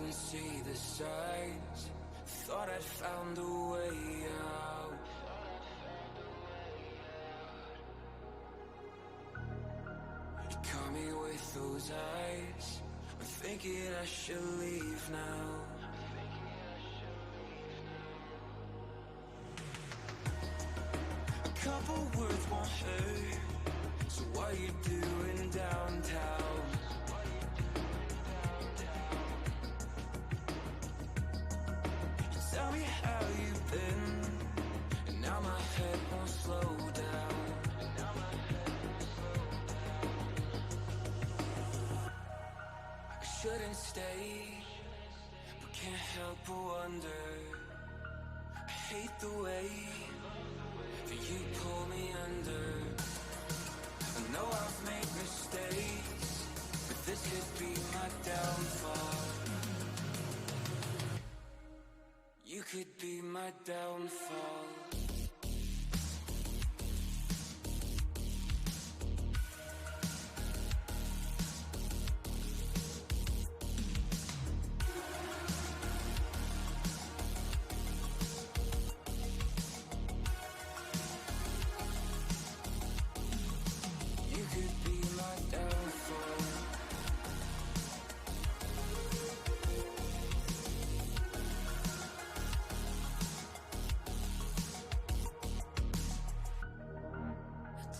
couldn't see the signs. Thought I'd found a way out. You caught me with those eyes. I'm thinking I should leave now. A couple words won't hurt. So what you doing downtown? You tell me how you've been, and now my head won't slow down. I shouldn't stay, but can't help but wonder. I hate the way that you pull me under. I know I've made mistakes, but this could be my downfall. You could be my downfall.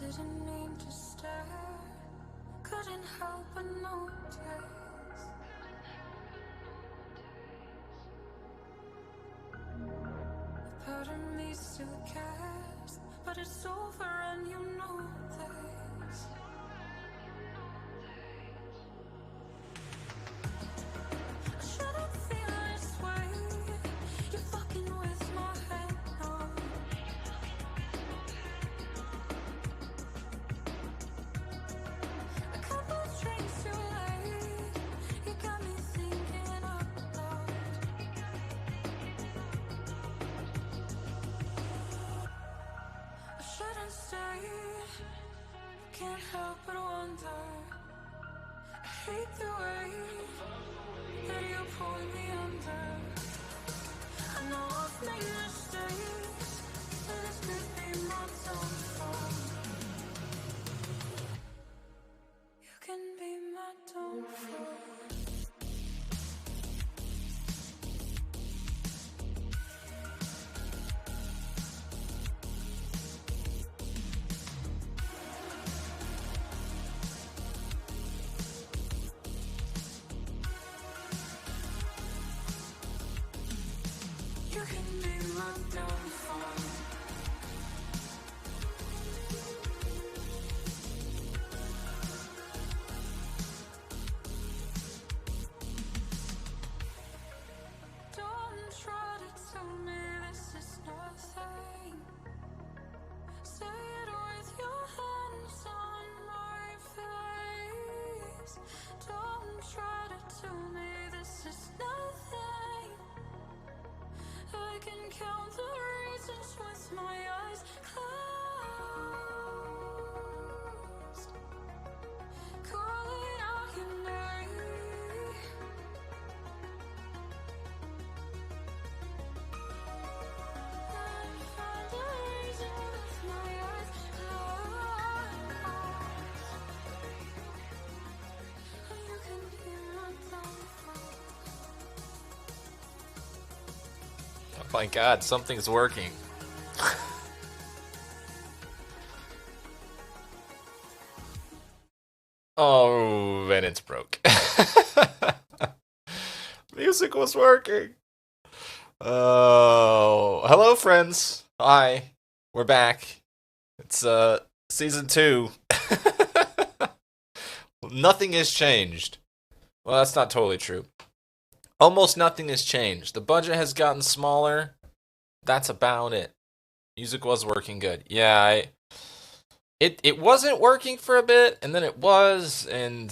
Didn't mean to stare, couldn't help but notice. A part of me still cares, but it's over and you know this. I shouldn't feel this way. You're fucking with my head now. Drinks too late, you got me thinking out loud. I shouldn't stay, can't help but wonder. I hate the way that you pull me under. I know I've made mistakes, but this could be my downfall. Can be my downfall. You can be my downfall. Try to tell me this is nothing. Say it with your hands on my face. Don't try to tell me this is nothing. I can count the reasons with my eyes closed. Calling out your name. Oh my god, something's working. Oh, and it's broke. Music was working. Oh, hello friends. Hi. We're back. It's season 2. Nothing has changed. Well, that's not totally true. Almost nothing has changed. The budget has gotten smaller. That's about it. Music was working good. Yeah, it wasn't working for a bit, and then it was, and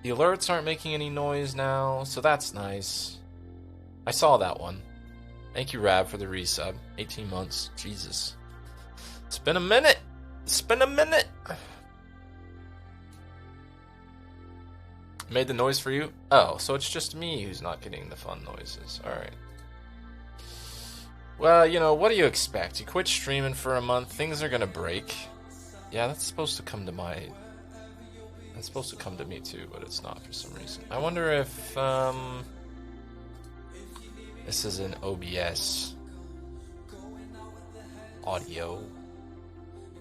the alerts aren't making any noise now, so that's nice. I saw that one. Thank you, Rab, for the resub. 18 months. Jesus. It's been a minute. It's been a minute. Made the noise for you? Oh, so it's just me who's not getting the fun noises. Alright. Well, you know, what do you expect? You quit streaming for a month, things are gonna break. Yeah, that's supposed to come to my... That's supposed to come to me too, but it's not for some reason. I wonder if, this is an OBS audio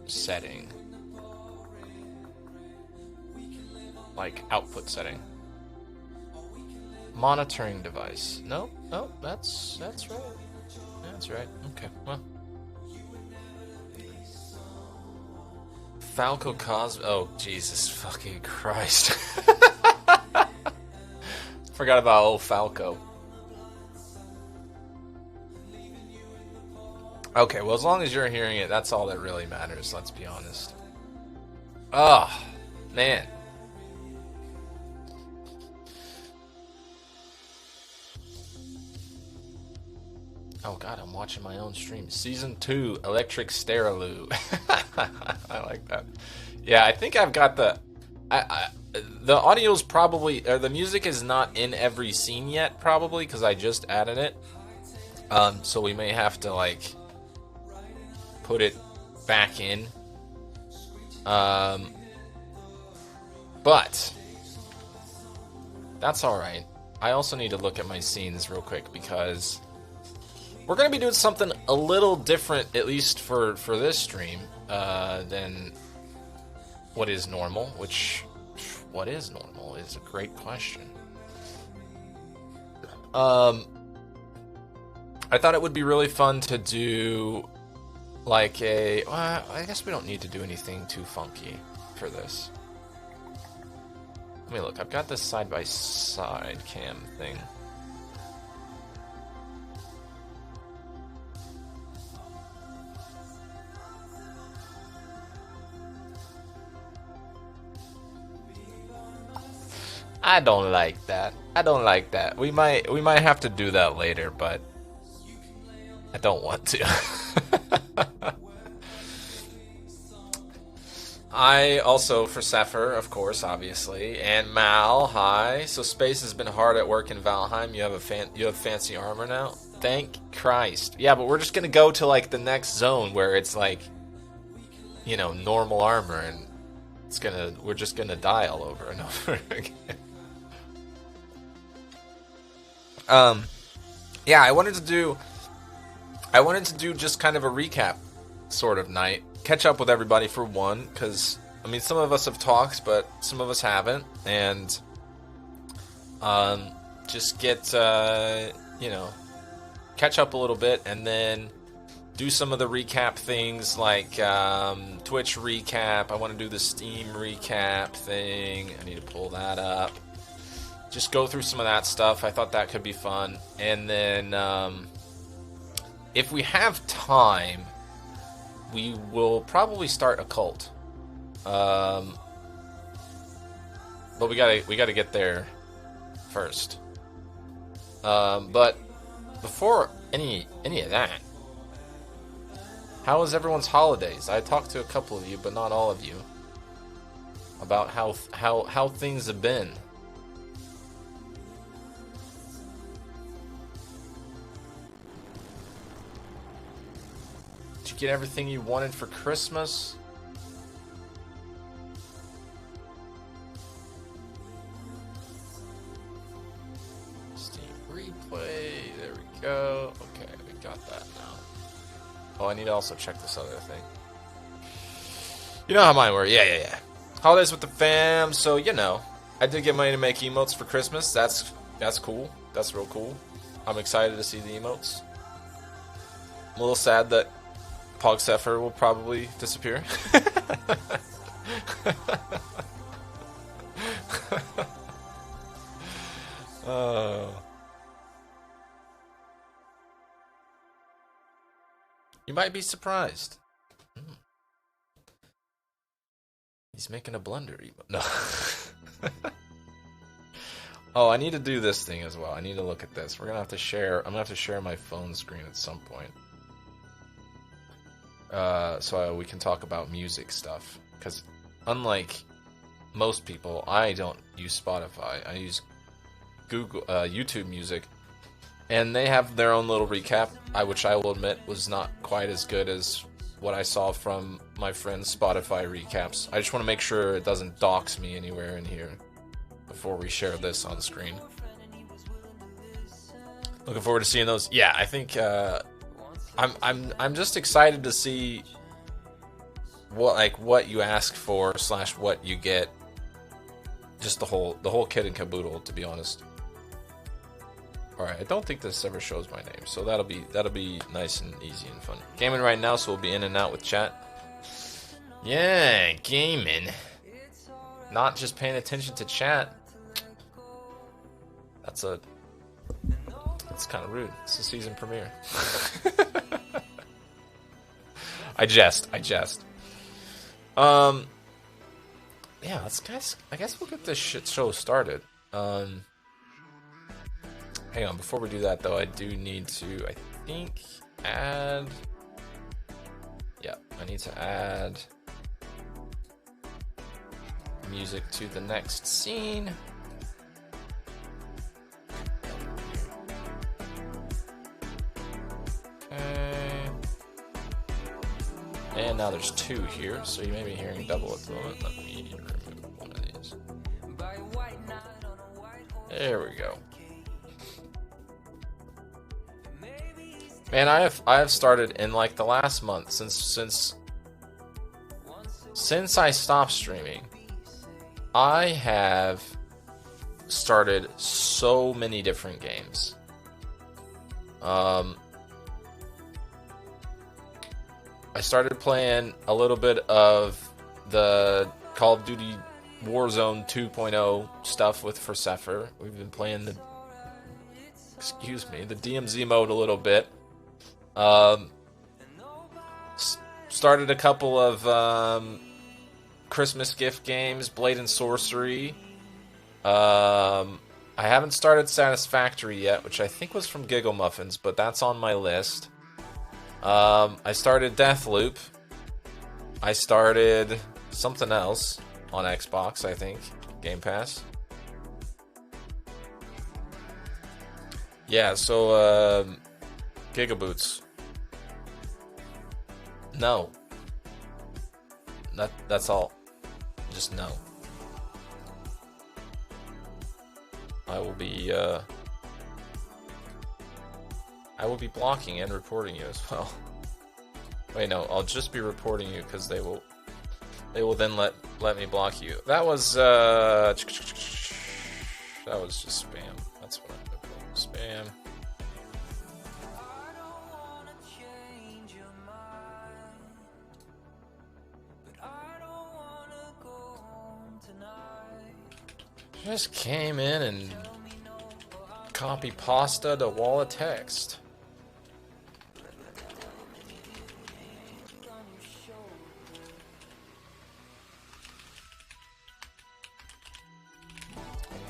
setting. Like, output setting. Monitoring device. No, that's right. That's right. Okay, well. Falco Cos... Oh, Jesus fucking Christ. Forgot about old Falco. Okay, well, as long as you're hearing it, that's all that really matters, let's be honest. Oh, man. Oh god, I'm watching my own stream. Season 2, Electric Steraloo. I like that. Yeah, I think I've got the... the audio's probably... Or the music is not in every scene yet, probably, because I just added it. So we may have to, like, put it back in. But that's alright. I also need to look at my scenes real quick, because... We're going to be doing something a little different, at least for this stream, than what is normal, which, what is normal is a great question. I thought it would be really fun to do, like a, well, I guess we don't need to do anything too funky for this. Let me look, I've got this side-by-side cam thing. I don't like that. I don't like that. We might have to do that later, but I don't want to. I also, for Sepher, of course, obviously, and Mal, hi. So Space has been hard at work in Valheim. You have fancy armor now. Thank Christ. Yeah, but we're just gonna go to like the next zone where it's like, you know, normal armor, and we're just gonna die all over and over again. Yeah, I wanted to do just kind of a recap sort of night. Catch up with everybody for one, because, I mean, some of us have talked, but some of us haven't, and, just get, you know, catch up a little bit, and then do some of the recap things, like, Twitch recap. I want to do the Steam recap thing. I need to pull that up. Just go through some of that stuff. I thought that could be fun. And then, if we have time, we will probably start a cult. But we gotta get there first. But before any of that, how was everyone's holidays? I talked to a couple of you, but not all of you, about how things have been. Did you get everything you wanted for Christmas? Steam replay. There we go. Okay, we got that now. Oh, I need to also check this other thing. You know how mine were. Yeah. Holidays with the fam. So, you know, I did get money to make emotes for Christmas. That's cool. That's real cool. I'm excited to see the emotes. I'm a little sad that Pogsepher will probably disappear. You might be surprised. He's making a blunder. No. Oh, I need to do this thing as well. I need to look at this. We're gonna have to share. I'm gonna have to share my phone screen at some point. So we can talk about music stuff. Because unlike most people, I don't use Spotify. I use Google, YouTube Music, and they have their own little recap, which I will admit was not quite as good as what I saw from my friend's Spotify recaps. I just want to make sure it doesn't dox me anywhere in here before we share this on the screen. Looking forward to seeing those. Yeah, I think I'm just excited to see what you ask for / what you get. Just the whole kit and caboodle, to be honest. All right, I don't think this ever shows my name, so that'll be nice and easy and fun. Gaming right now, so we'll be in and out with chat. Yeah, gaming. Not just paying attention to chat. That's kind of rude. It's the season premiere. I jest. Yeah, I guess we'll get this shit show started. Hang on, before we do that though, I do need to, I think, add... Yeah, I need to add music to the next scene. Okay. And now there's 2 here, so you may be hearing double at the moment. Let me remove one of these. There we go. Man, I have started in like the last month since I stopped streaming. I have started so many different games. I started playing a little bit of the Call of Duty Warzone 2.0 stuff with Forsafer. We've been playing the DMZ mode a little bit. Started a couple of Christmas gift games, Blade and Sorcery. I haven't started Satisfactory yet, which I think was from Giggle Muffins, but that's on my list. I started Deathloop. I started something else on Xbox, I think. Game Pass. Yeah, so, Gigaboots. No. That's all. Just no. I will be blocking and reporting you as well. Wait, no, I'll just be reporting you because they will then let me block you. That was just spam. That's what I'm looking for. Spam. Just came in and copy pasta the wall of text.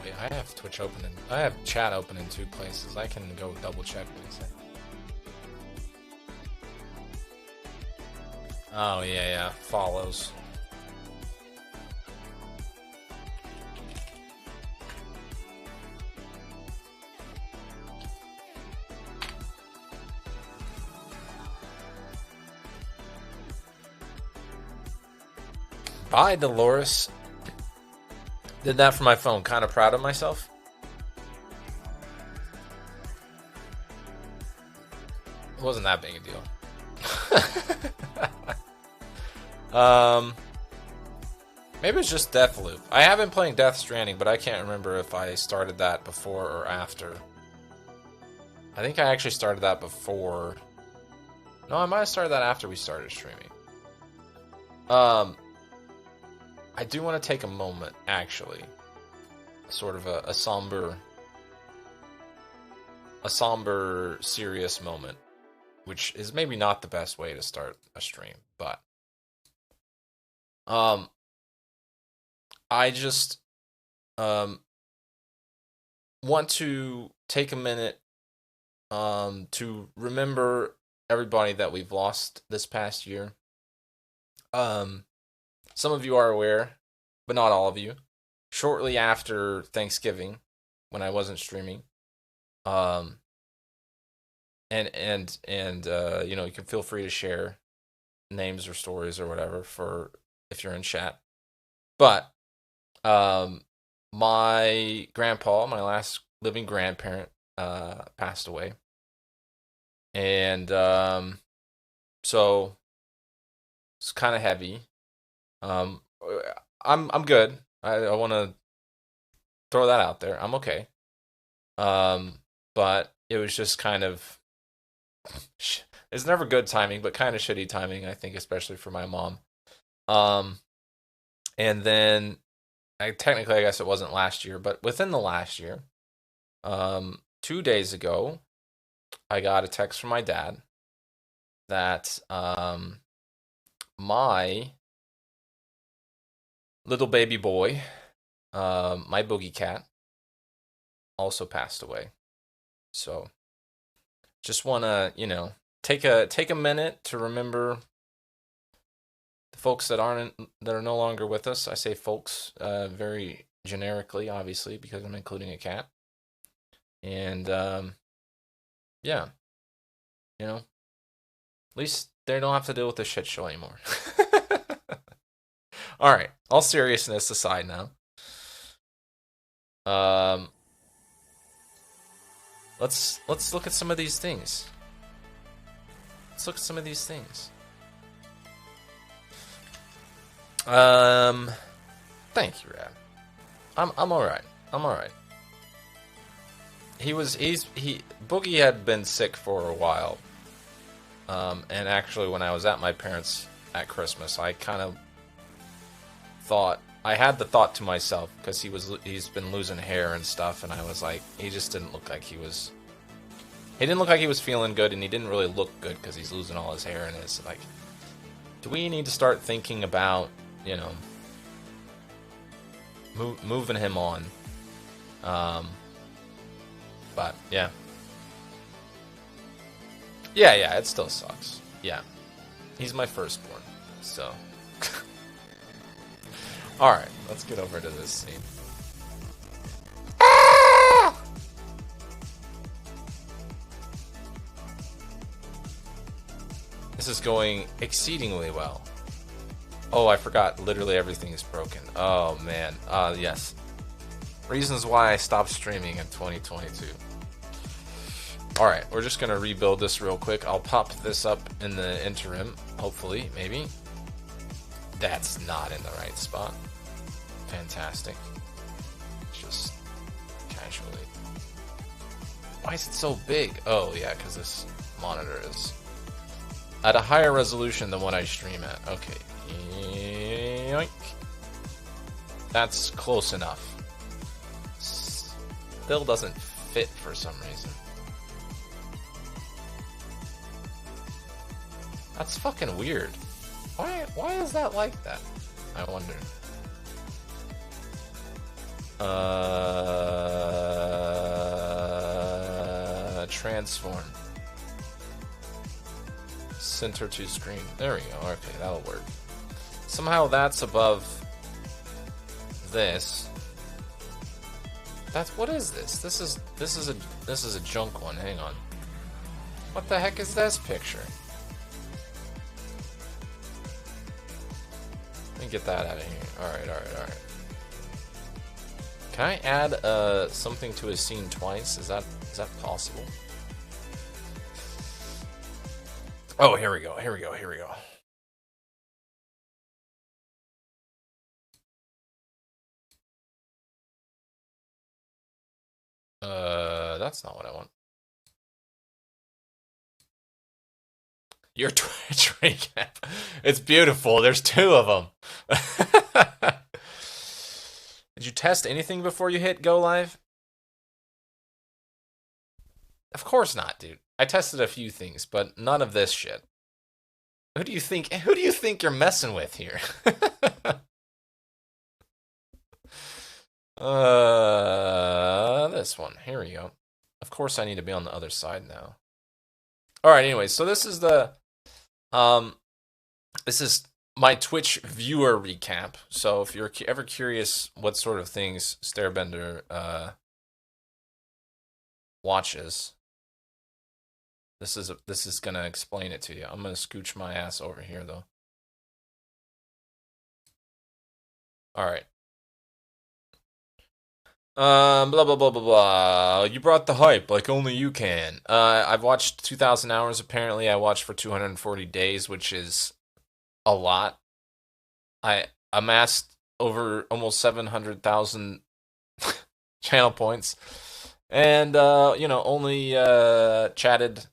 Wait, I have Twitch open and I have chat open in 2 places. I can go double check what it's saying. Oh yeah, follows. Bye, Dolores. Did that for my phone. Kind of proud of myself. It wasn't that big a deal. Maybe it's just Deathloop. I have been playing Death Stranding, but I can't remember if I started that before or after. I think I actually started that before. No, I might have started that after we started streaming. I do want to take a moment, actually. Sort of a somber, serious moment. Which is maybe not the best way to start a stream, but... I just... want to take a minute to remember everybody that we've lost this past year. Some of you are aware but not all of you. Shortly after Thanksgiving, when I wasn't streaming, um, and you know, you can feel free to share names or stories or whatever for if you're in chat. But my grandpa, my last living grandparent, passed away, and so it's kind of heavy. Um, I'm good. I want to throw that out there. I'm okay. But it was just kind of it's never good timing, but kind of shitty timing, I think, especially for my mom. And then technically, I guess it wasn't last year, but within the last year, 2 days ago, I got a text from my dad that my little baby boy, my boogie cat, also passed away. So just want to, you know, take a minute to remember the folks that are no longer with us. I say folks very generically, obviously, because I'm including a cat. And yeah, you know, at least they don't have to deal with this shit show anymore. All right, all seriousness aside now. Let's look at some of these things. Let's look at some of these things. Thank you, Rad. I'm alright. I'm alright. Boogie had been sick for a while. And actually when I was at my parents' at Christmas, I kind of thought, I had the thought to myself, because he's been losing hair and stuff, and I was like, he just didn't look like he was feeling good, and he didn't really look good because he's losing all his hair, and it's like, do we need to start thinking about, you know, moving him on? But yeah, it still sucks. Yeah, he's my firstborn, so. All right, let's get over to this scene. This is going exceedingly well. Oh, I forgot. Literally everything is broken. Oh, man. Yes. Reasons why I stopped streaming in 2022. Alright, we're just going to rebuild this real quick. I'll pop this up in the interim. Hopefully, maybe. That's not in the right spot. Fantastic. Just casually. Why is it so big? Oh, yeah, because this monitor is at a higher resolution than what I stream at. Okay. Yoink. That's close enough. Still doesn't fit for some reason. That's fucking weird. Why is that like that? I wonder. Transform. Center to screen. There we go. Okay, that'll work. Somehow that's above this. What is this? This is a junk one. Hang on. What the heck is this picture? Let me get that out of here. Alright. Can I add something to a scene twice? Is that possible? Oh, here we go. That's not what I want. Your Twitch recap. It's beautiful. There's two of them. Did you test anything before you hit go live? Of course not, dude. I tested a few things, but none of this shit. Who do you think you're messing with here? This one. Here we go. Of course I need to be on the other side now. Alright, anyway, so this is the this is my Twitch viewer recap. So if you're ever curious what sort of things STaiRBNDR watches, this is gonna explain it to you. I'm gonna scooch my ass over here though. All right. Blah blah blah blah blah. You brought the hype like only you can. I've watched 2,000 hours. Apparently, I watched for 240 days, which is a lot. I amassed over almost 700,000 channel points, and only chatted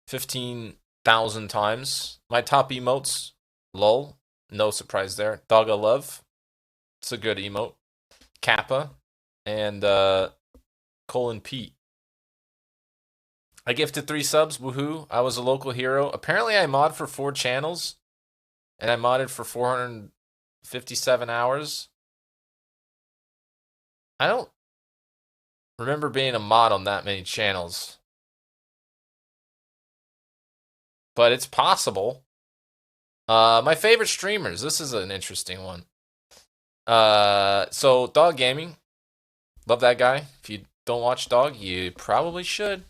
15,000 times. My top emotes, lol, no surprise there. Dogga love, it's a good emote. Kappa, and Colin Pete. I gifted 3 subs, woohoo. I was a local hero. Apparently I mod for 4 channels, and I modded for 457 hours. I don't remember being a mod on that many channels, but it's possible. My favorite streamers, this is an interesting one. So Dog Gaming, love that guy. If you don't watch Dog, you probably should.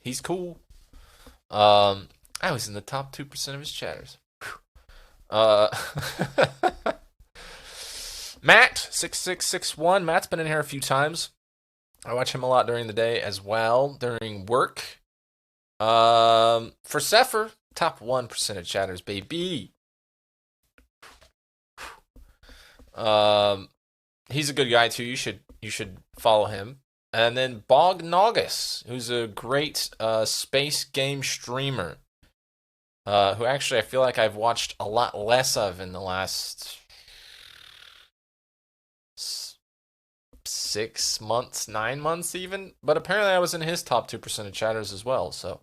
He's cool. I was in the top 2% of his chatters. Matt6661. Matt's been in here a few times. I watch him a lot during the day as well, during work. For Sepher, top 1% of chatters, baby. He's a good guy too. You should follow him. And then Bog Naugus, who's a great space game streamer, who actually I feel like I've watched a lot less of in the last 6 months, 9 months even. But apparently I was in his top 2% of chatters as well. So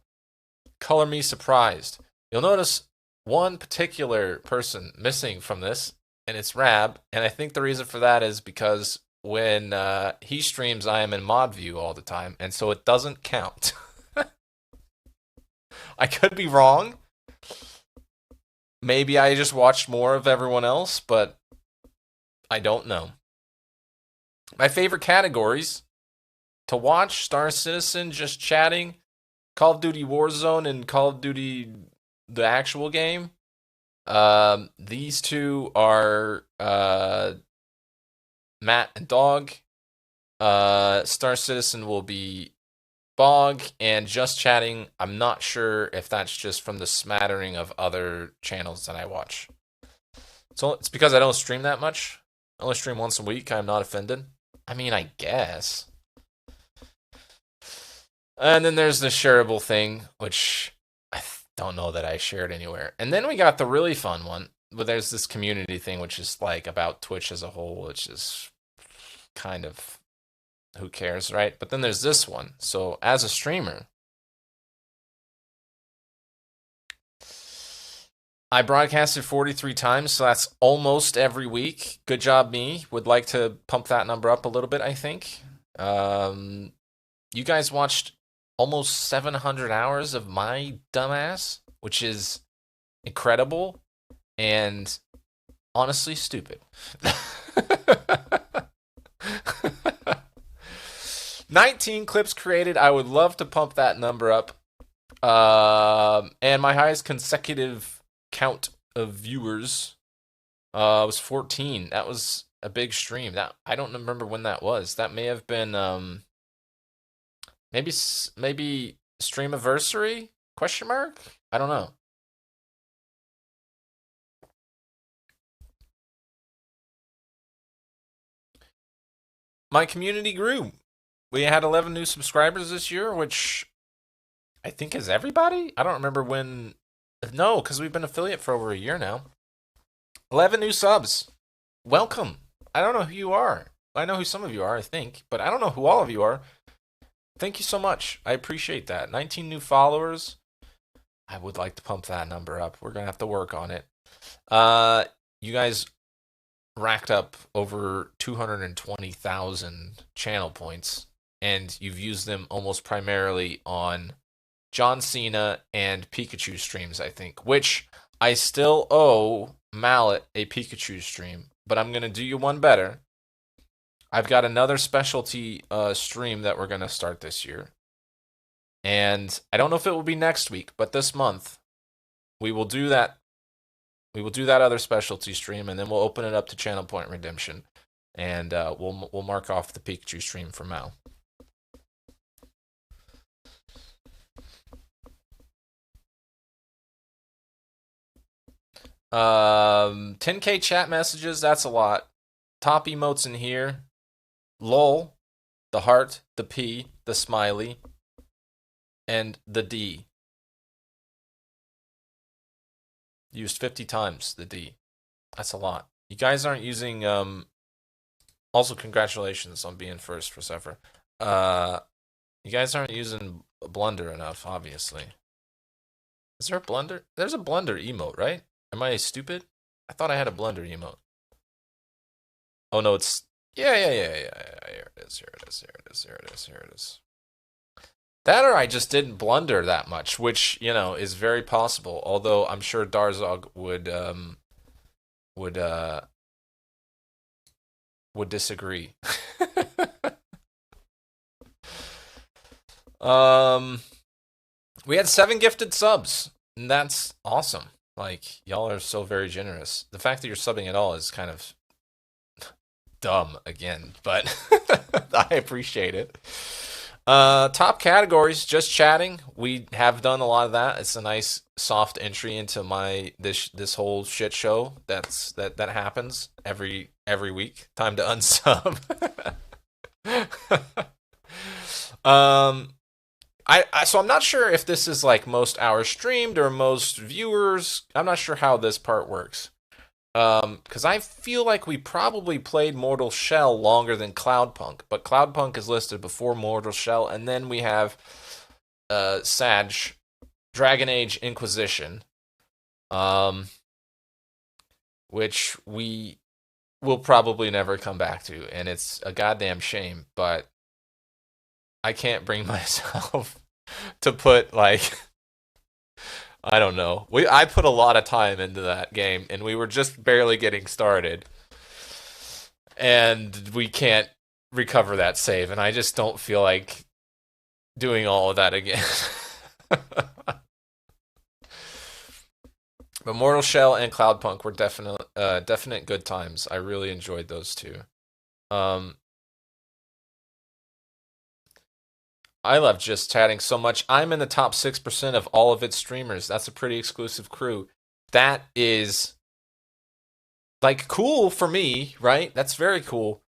color me surprised. You'll notice one particular person missing from this, and it's Rab. And I think the reason for that is because when he streams, I am in mod view all the time, and so it doesn't count. I could be wrong. Maybe I just watched more of everyone else, but I don't know. My favorite categories to watch: Star Citizen, just chatting, Call of Duty Warzone, and Call of Duty the actual game. These two are Matt and Dog. Star Citizen will be Bog, and just chatting, I'm not sure if that's just from the smattering of other channels that I watch. So it's because I don't stream that much. I only stream once a week. I'm not offended. I mean, I guess. And then there's the shareable thing, which I don't know that I shared anywhere. And then we got the really fun one, but there's this community thing, which is like about Twitch as a whole, which is kind of who cares, right? But then there's this one. So as a streamer, I broadcasted 43 times, so that's almost every week. Good job, me. Would like to pump that number up a little bit, I think. You guys watched almost 700 hours of my dumbass, which is incredible and honestly stupid. 19 clips created. I would love to pump that number up. And my highest consecutive count of viewers was 14. That was a big stream. That I don't remember when that was. That may have been maybe streamiversary ? Question mark? I don't know. My community grew. We had 11 new subscribers this year, which I think is everybody. I don't remember when. No, because we've been affiliate for over a year now. 11 new subs. Welcome. I don't know who you are. I know who some of you are, I think, but I don't know who all of you are. Thank you so much. I appreciate that. 19 new followers. I would like to pump that number up. We're going to have to work on it. You guys racked up over 220,000 channel points, and you've used them almost primarily on John Cena and Pikachu streams, I think, which I still owe Mallet a Pikachu stream, but I'm gonna do you one better. I've got another specialty stream that we're gonna start this year, and I don't know if it will be next week, but this month we will do that. We will do that other specialty stream, and then we'll open it up to Channel Point Redemption, and we'll mark off the Pikachu stream for Mal. 10K chat messages, that's a lot. Top emotes in here. LOL, the heart, the P, the smiley, and the D. Used 50 times the D. That's a lot. You guys aren't using also congratulations on being first for Zephyr. You guys aren't using Blunder enough, obviously. Is there a Blunder? There's a Blunder emote, right? Am I stupid? I thought I had a Blunder emote. Oh no, it's yeah. Here it is. Here it is. That or I just didn't blunder that much, which, you know, is very possible. Although I'm sure Darzog would disagree. We had 7 gifted subs, and that's awesome. Like, y'all are so very generous. The fact that you're subbing at all is kind of dumb again, but I appreciate it. Top categories, just chatting. We have done a lot of that. It's a nice soft entry into my this whole shit show that happens every week. Time to unsub. So I'm not sure if this is like most hours streamed or most viewers. I'm not sure how this part works. Because I feel like we probably played Mortal Shell longer than Cloudpunk, but Cloudpunk is listed before Mortal Shell, and then we have Sag, Dragon Age Inquisition, which we will probably never come back to, and it's a goddamn shame, but I can't bring myself to put, like, I don't know. I put a lot of time into that game, and we were just barely getting started. And we can't recover that save, and I just don't feel like doing all of that again. But Mortal Shell and Cloudpunk were definite good times. I really enjoyed those two. I love just chatting so much. I'm in the top 6% of all of its streamers. That's a pretty exclusive crew. That is, like, cool for me, right? That's very cool.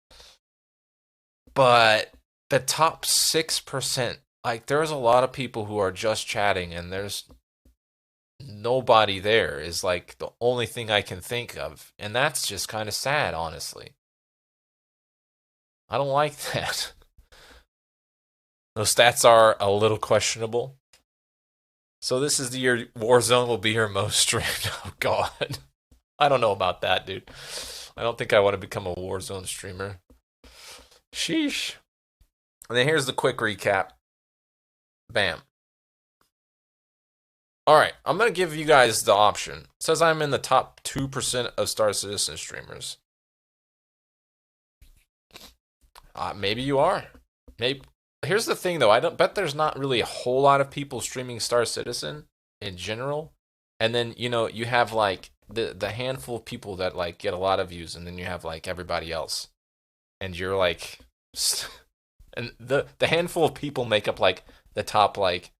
But the top 6%, like, there's a lot of people who are just chatting, and there's nobody there is, like, the only thing I can think of. And that's just kind of sad, honestly. I don't like that. Those stats are a little questionable. So this is the year Warzone will be your most streamed. Oh, God. I don't know about that, dude. I don't think I want to become a Warzone streamer. Sheesh. And then here's the quick recap. Bam. Alright, I'm going to give you guys the option. It says I'm in the top 2% of Star Citizen streamers. Maybe you are. Maybe. Here's the thing, though. I don't bet there's not really a whole lot of people streaming Star Citizen in general. And then, you know, you have, like, the handful of people that, like, get a lot of views, and then you have, like, everybody else. And you're, like... And the handful of people make up, like, the top, like,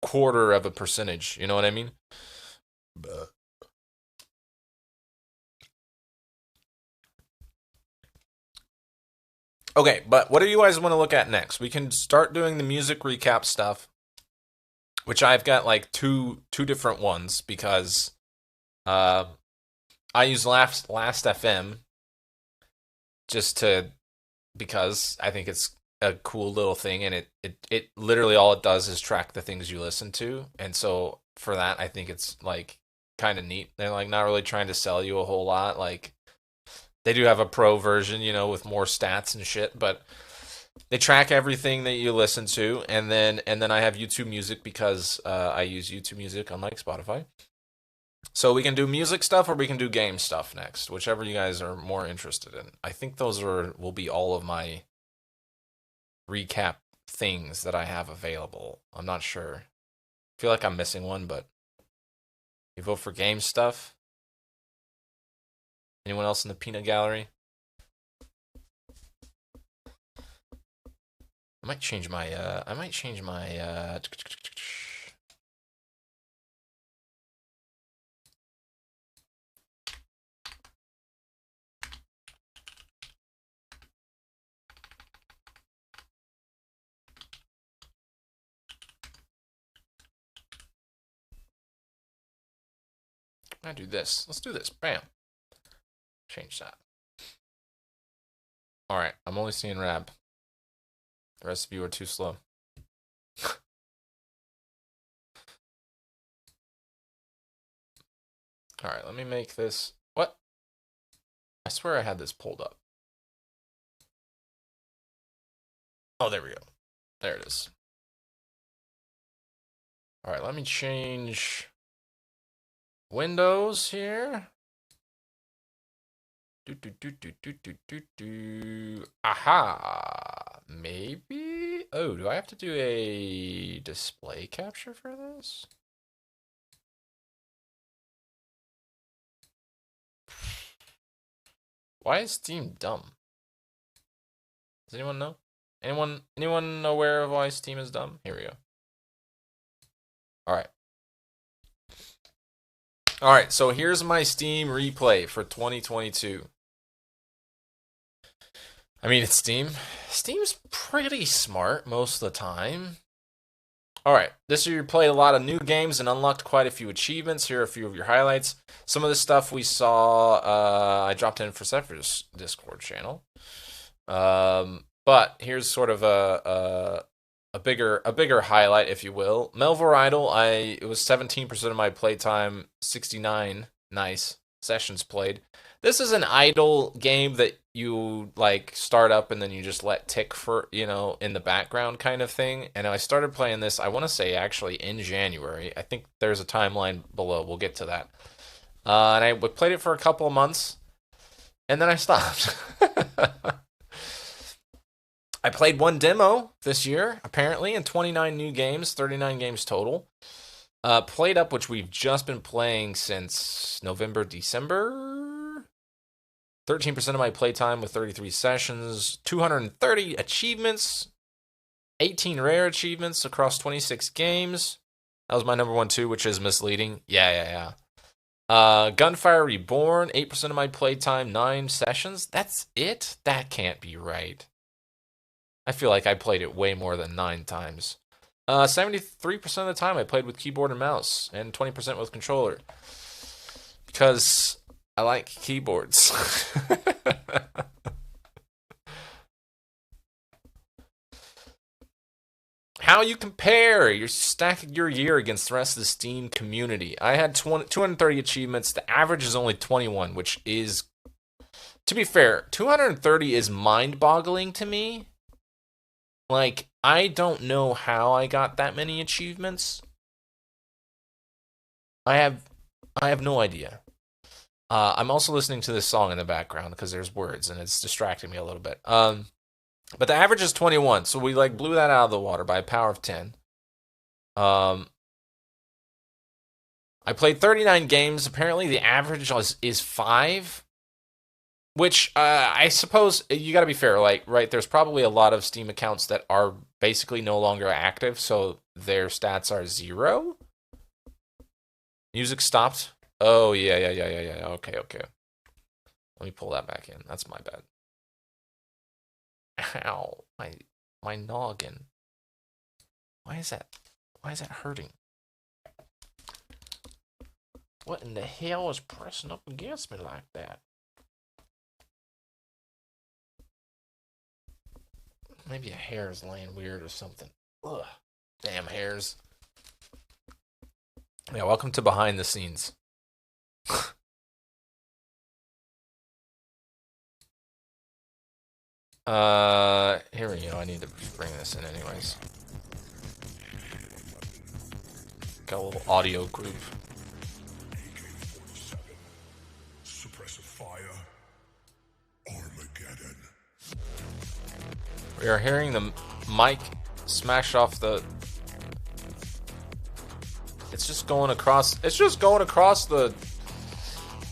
quarter of a percentage. You know what I mean? Okay, but what do you guys want to look at next? We can start doing the music recap stuff, which I've got like two different ones because I use Last FM because I think it's a cool little thing, and it literally all it does is track the things you listen to, and so for that I think it's like kind of neat. They're like not really trying to sell you a whole lot, like. They do have a pro version, you know, with more stats and shit, but They track everything that you listen to, and then I have YouTube Music because I use YouTube Music unlike Spotify. So we can do music stuff or we can do game stuff next, whichever you guys are more interested in. I think those will be all of my recap things that I have available. I'm not sure. I feel like I'm missing one, but you vote for game stuff? Anyone else in the peanut gallery? I might change my I do this. Let's do this. Bam. Change that. All right. I'm only seeing Rab. The rest of you are too slow. All right. Let me make this. What? I swear I had this pulled up. Oh, there we go. There it is. All right. Let me change Windows here. Aha! Maybe? Oh, do I have to do a display capture for this? Why is Steam dumb? Does anyone know? Anyone aware of why Steam is dumb? Here we go. All right, so here's my Steam replay for 2022. I mean, it's Steam. Steam's pretty smart most of the time. All right, this year you played a lot of new games and unlocked quite a few achievements. Here are a few of your highlights. Some of the stuff we saw, I dropped in for Zephyr's Discord channel. But here's sort of a bigger highlight, if you will. Melville Idol, it was 17% of my playtime, 69 nice sessions played. This is an idle game that you like start up and then you just let tick for, in the background kind of thing. And I started playing this, I want to say actually in January. I think there's a timeline below. We'll get to that. And I played it for a couple of months and then I stopped. I played one demo this year, apparently, and 29 new games, 39 games total. Played Up, which we've just been playing since November, December. 13% of my playtime with 33 sessions. 230 achievements. 18 rare achievements across 26 games. That was my number one, too, which is misleading. Yeah. Gunfire Reborn, 8% of my playtime, 9 sessions. That's it? That can't be right. I feel like I played it way more than 9 times. 73% of the time I played with keyboard and mouse, and 20% with controller. Because I like keyboards. How you compare? You're stacking your year against the rest of the Steam community. I had 230 achievements. The average is only 21, which is, to be fair, 230 is mind-boggling to me. Like, I don't know how I got that many achievements. I have no idea. I'm also listening to this song in the background because there's words and it's distracting me a little bit. But the average is 21, so we like blew that out of the water by a power of 10. I played 39 games. Apparently, the average is 5. Which, I suppose, you gotta be fair, like, right, there's probably a lot of Steam accounts that are basically no longer active, so their stats are 0? Music stopped? Oh, yeah, okay. Let me pull that back in, that's my bad. Ow, my noggin. Why is that hurting? What in the hell is pressing up against me like that? Maybe a hair is laying weird or something. Ugh. Damn hairs. Yeah, welcome to Behind the Scenes. Here we go. I need to bring this in anyways. Got a little audio group. Suppressive fire. Armageddon. We are hearing the mic smash off the... It's just going across the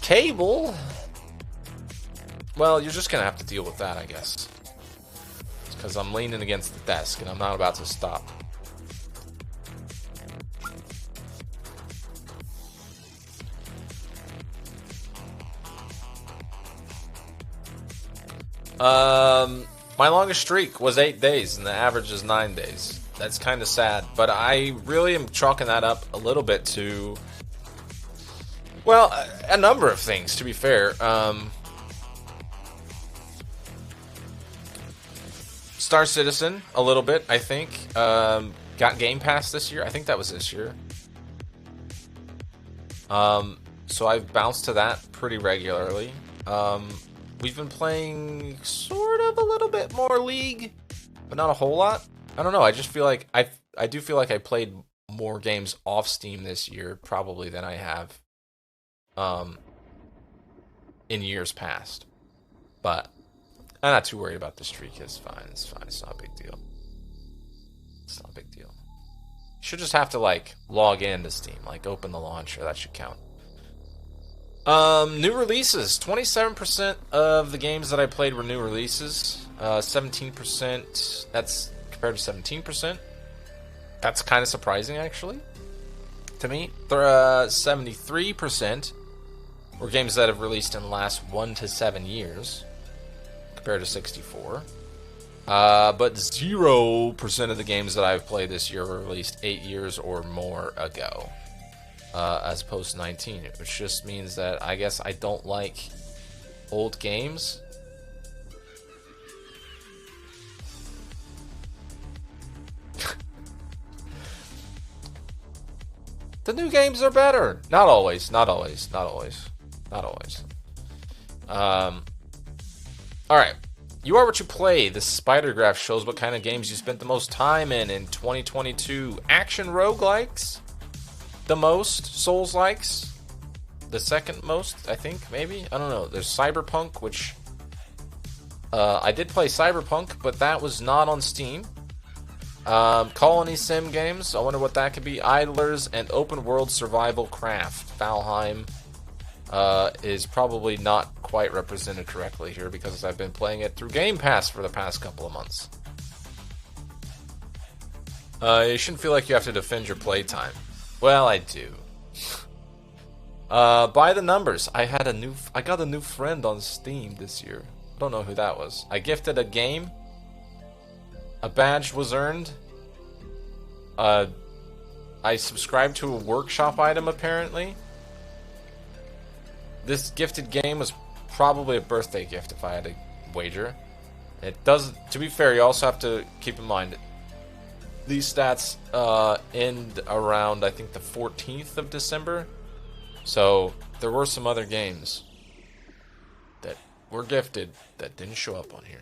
cable. Well, you're just gonna have to deal with that, I guess. It's because I'm leaning against the desk and I'm not about to stop. My longest streak was 8 days, and the average is 9 days. That's kind of sad, but I really am chalking that up a little bit to, well, a number of things, to be fair. Star Citizen, a little bit, I think. Got Game Pass this year. I think that was this year. So I've bounced to that pretty regularly. We've been playing sort of a little bit more League, but not a whole lot. I don't know. I just feel like I do feel like I played more games off Steam this year probably than I have in years past. But I'm not too worried about the streak. It's fine. It's fine. It's not a big deal. It's not a big deal. You should just have to like log in to Steam, like open the launcher. That should count. New releases. 27% of the games that I played were new releases. 17%. That's compared to 17%. That's kind of surprising, actually, to me. 73% were games that have released in the last 1 to 7 years, compared to 64. But 0% of the games that I've played this year were released 8 years or more ago. As opposed to 19, which just means that I guess I don't like old games. The new games are better. Not always, not always, not always, not always. Alright. You are what you play. This spider graph shows what kind of games you spent the most time in 2022. Action roguelikes. The most Souls likes, the second most, I think, maybe. I don't know. There's Cyberpunk, which I did play Cyberpunk, but that was not on Steam. Colony sim games, I wonder what that could be. Idlers and open world survival craft. Valheim is probably not quite represented correctly here because I've been playing it through Game Pass for the past couple of months. You shouldn't feel like you have to defend your playtime. Well, I do. By the numbers, I got a new friend on Steam this year. I don't know who that was. I gifted a game. A badge was earned. I subscribed to a workshop item, apparently. This gifted game was probably a birthday gift, if I had to wager. It does. To be fair, you also have to keep in mind these stats end around, I think, the 14th of December. So there were some other games that were gifted that didn't show up on here.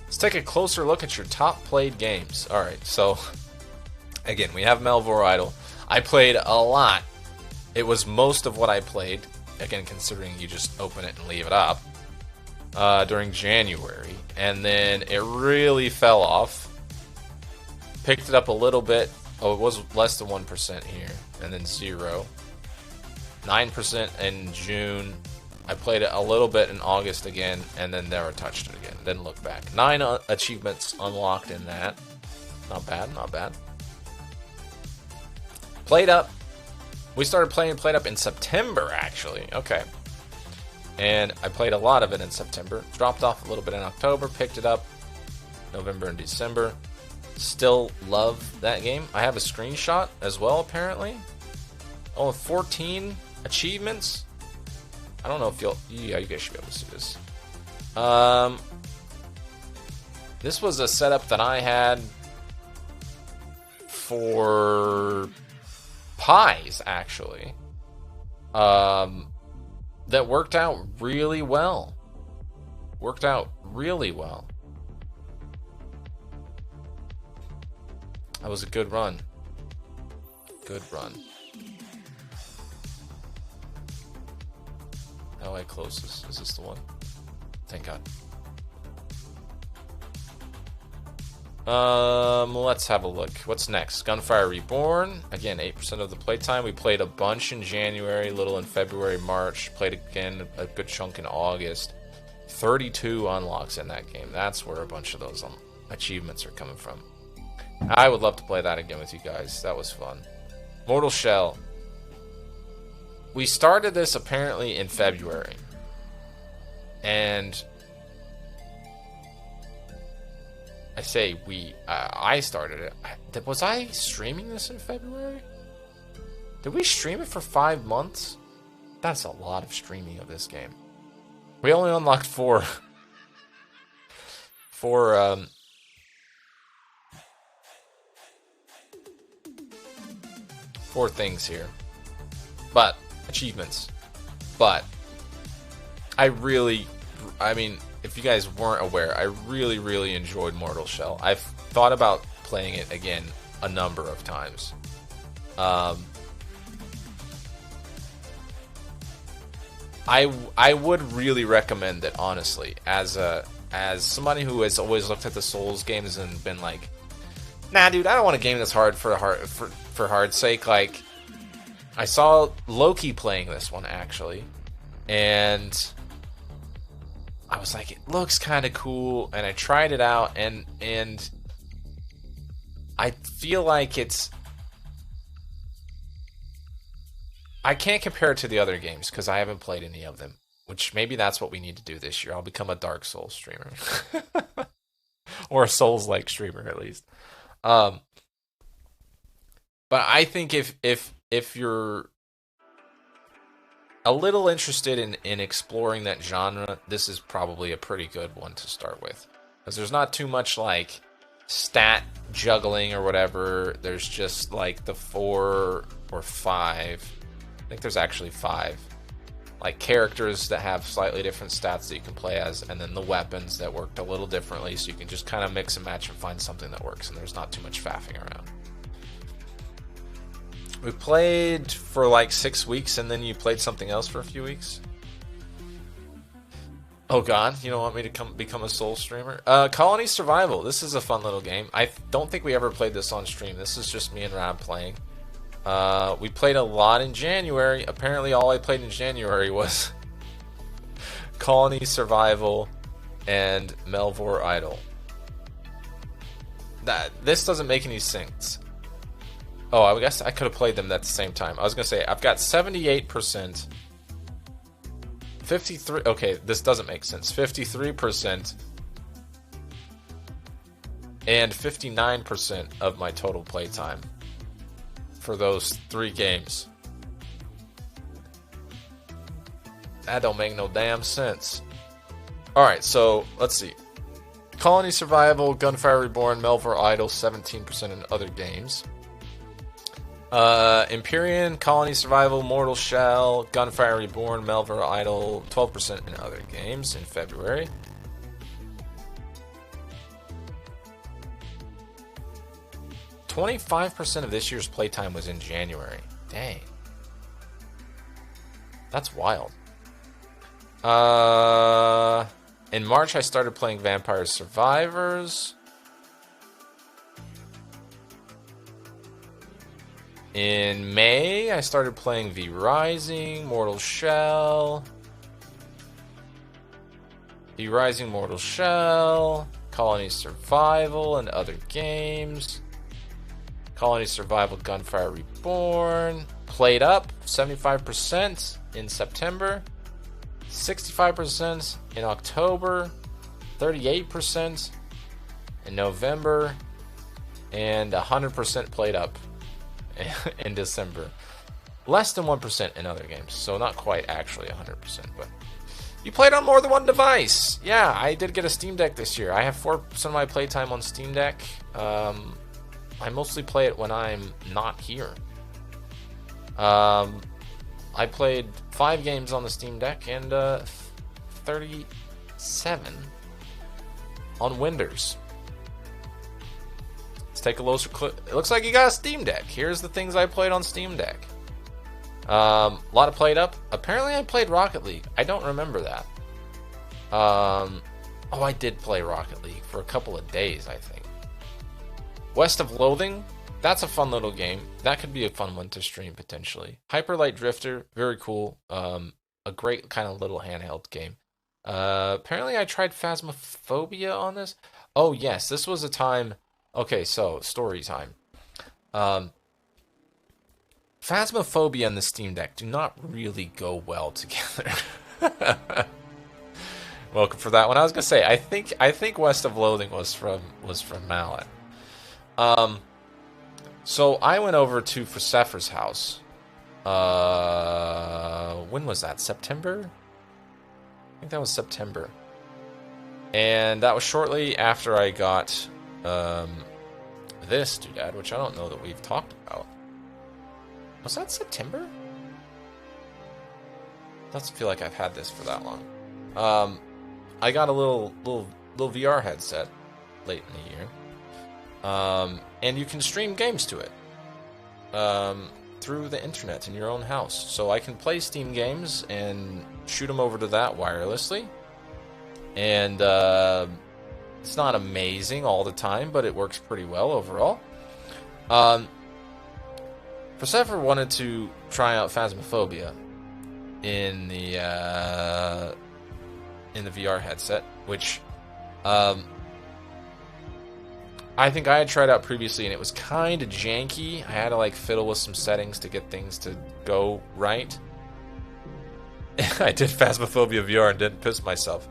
Let's take a closer look at your top played games. Alright, so again, we have Melvor Idol. I played a lot. It was most of what I played. Again, considering you just open it and leave it up. During January, and then it really fell off. Picked it up a little bit. Oh, it was less than 1% here, and then 0. 9% in June. I played it a little bit in August again, and then never touched it again. Didn't look back. 9 achievements unlocked in that. Not bad, not bad. Played Up. We started playing Played Up in September, actually. Okay. And I played a lot of it in September. Dropped off a little bit in October. Picked it up November and December. Still love that game. I have a screenshot as well, apparently. Oh, 14 achievements. I don't know if you'll... Yeah, you guys should be able to see this. This was a setup that I had for pies, actually. That worked out really well. Worked out really well. That was a good run. Good run. How do I close this? Is this the one? Thank God. Let's have a look. What's next? Gunfire Reborn. Again, 8% of the playtime. We played a bunch in January, a little in February, March. Played again a good chunk in August. 32 unlocks in that game. That's where a bunch of those achievements are coming from. I would love to play that again with you guys. That was fun. Mortal Shell. We started this apparently in February. And I say I started it. Was I streaming this in February? Did we stream it for 5 months? That's a lot of streaming of this game. We only unlocked four things here. But, achievements. But, I mean, if you guys weren't aware, I really, really enjoyed Mortal Shell. I've thought about playing it again a number of times. I would really recommend it, honestly, as somebody who has always looked at the Souls games and been like, nah, dude, I don't want a game that's hard for hard's sake. Like, I saw Loki playing this one actually, and I was like, it looks kind of cool, and I tried it out, and I feel like I can't compare it to the other games because I haven't played any of them, which maybe that's what we need to do this year. I'll become a Dark Souls streamer. Or a Souls-like streamer, at least. But I think if you're a little interested in exploring that genre, this is probably a pretty good one to start with. Because there's not too much, like, stat juggling or whatever. There's just, like, the 4 or 5... I think there's actually 5 like characters that have slightly different stats that you can play as, and then the weapons that worked a little differently, so you can just kind of mix and match and find something that works, and there's not too much faffing around. We played for like 6 weeks, and then you played something else for a few weeks. Oh god, you don't want me to become a Soul streamer? Colony Survival. This is a fun little game. I don't think we ever played this on stream. This is just me and Rob playing. We played a lot in January. Apparently all I played in January was Colony Survival and Melvor Idol. This doesn't make any sense. Oh, I guess I could have played them at the same time. I was going to say, I've got 78%, 53, okay, this doesn't make sense, 53%, and 59% of my total playtime for those 3 games. That don't make no damn sense. Alright, so let's see. Colony Survival, Gunfire Reborn, Melvor Idol, 17% in other games. Empyrean, Colony Survival, Mortal Shell, Gunfire Reborn, Melvor Idol, 12% in other games in February. $25% of this year's playtime was in January. Dang. That's wild. In March, I started playing Vampire Survivors. In May, I started playing V Rising, Mortal Shell. V Rising, Mortal Shell, Colony Survival, and other games. Colony Survival, Gunfire Reborn. Played up 75% in September, 65% in October, 38% in November, and 100% played up in December. Less than 1% in other games, so not quite actually 100%, but you played on more than one device. Yeah, I did get a Steam Deck this year. I have 4% of my playtime on Steam Deck. I mostly play it when I'm not here. I played 5 games on the Steam Deck and 30 7 on Windows. Let's take a closer look. It looks like you got a Steam Deck. Here's the things I played on Steam Deck. A lot of played up. Apparently I played Rocket League. I don't remember that. Oh, I did play Rocket League for a couple of days, I think. West of Loathing. That's a fun little game. That could be a fun one to stream potentially. Hyper Light Drifter. Very cool. A great kind of little handheld game. Apparently I tried Phasmophobia on this. Oh, yes. This was a time... Okay, so, story time. Phasmophobia and the Steam Deck do not really go well together. Welcome for that one. I was gonna say, I think West of Loathing was from Mallet. So I went over to Forsepher's house. When was that? September? I think that was September. And that was shortly after I got this doodad, which I don't know that we've talked about. Was that September? Doesn't feel like I've had this for that long. I got a little VR headset late in the year. And you can stream games to it. Through the internet in your own house. So I can play Steam games and shoot them over to that wirelessly. And it's not amazing all the time, but it works pretty well overall. Persephone wanted to try out Phasmophobia in the VR headset, which I think I had tried out previously, and it was kind of janky. I had to like fiddle with some settings to get things to go right. I did Phasmophobia VR and didn't piss myself.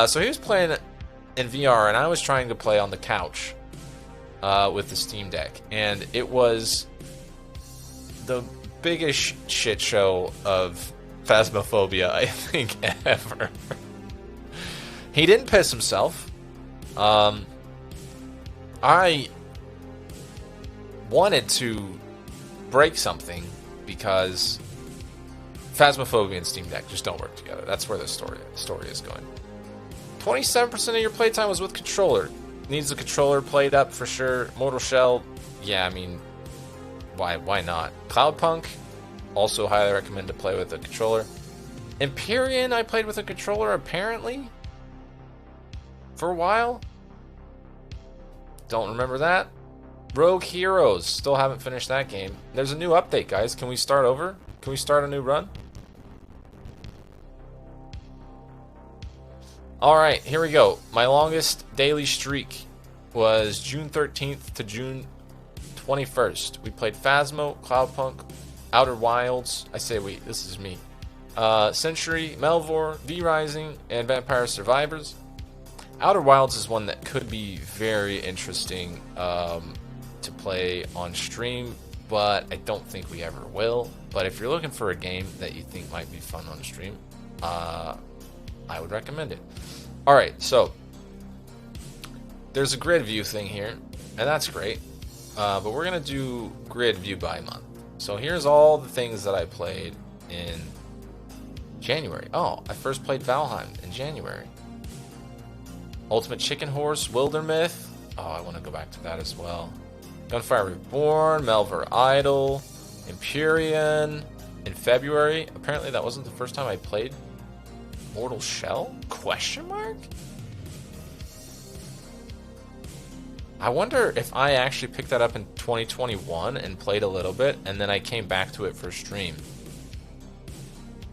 So he was playing in VR, and I was trying to play on the couch with the Steam Deck, and it was the biggest shit show of Phasmophobia I think ever. He didn't piss himself. I wanted to break something because Phasmophobia and Steam Deck just don't work together. That's where the story is going. 27% of your playtime was with controller. Needs the controller played up for sure. Mortal Shell, yeah, I mean, why not? Cloudpunk, also highly recommend to play with a controller. Empyrean, I played with a controller apparently for a while. Don't remember that. Rogue Heroes, still haven't finished that game. There's a new update, guys. Can we start over? Can we start a new run? Alright, here we go. My longest daily streak was June 13th to June 21st. We played Phasmo, Cloudpunk, Outer Wilds. I say we, this is me. Century, Melvor, V-Rising, and Vampire Survivors. Outer Wilds is one that could be very interesting to play on stream, but I don't think we ever will. But if you're looking for a game that you think might be fun on stream, I would recommend it. Alright, so there's a grid view thing here, and that's great. But we're going to do grid view by month. So here's all the things that I played in January. Oh, I first played Valheim in January. Ultimate Chicken Horse, Wildermyth. Oh, I want to go back to that as well. Gunfire Reborn, Melvor Idol, Empyrean. In February, apparently that wasn't the first time I played Mortal Shell? Question mark? I wonder if I actually picked that up in 2021 and played a little bit, and then I came back to it for stream.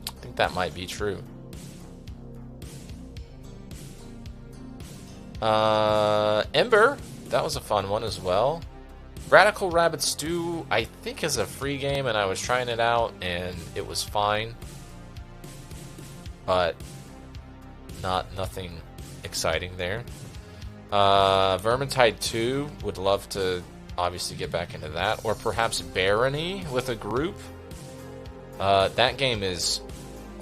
I think that might be true. Ember, that was a fun one as well. Radical Rabbit Stew, I think is a free game, and I was trying it out, and it was fine. But nothing exciting there. Vermintide 2, would love to obviously get back into that. Or perhaps Barony with a group. That game is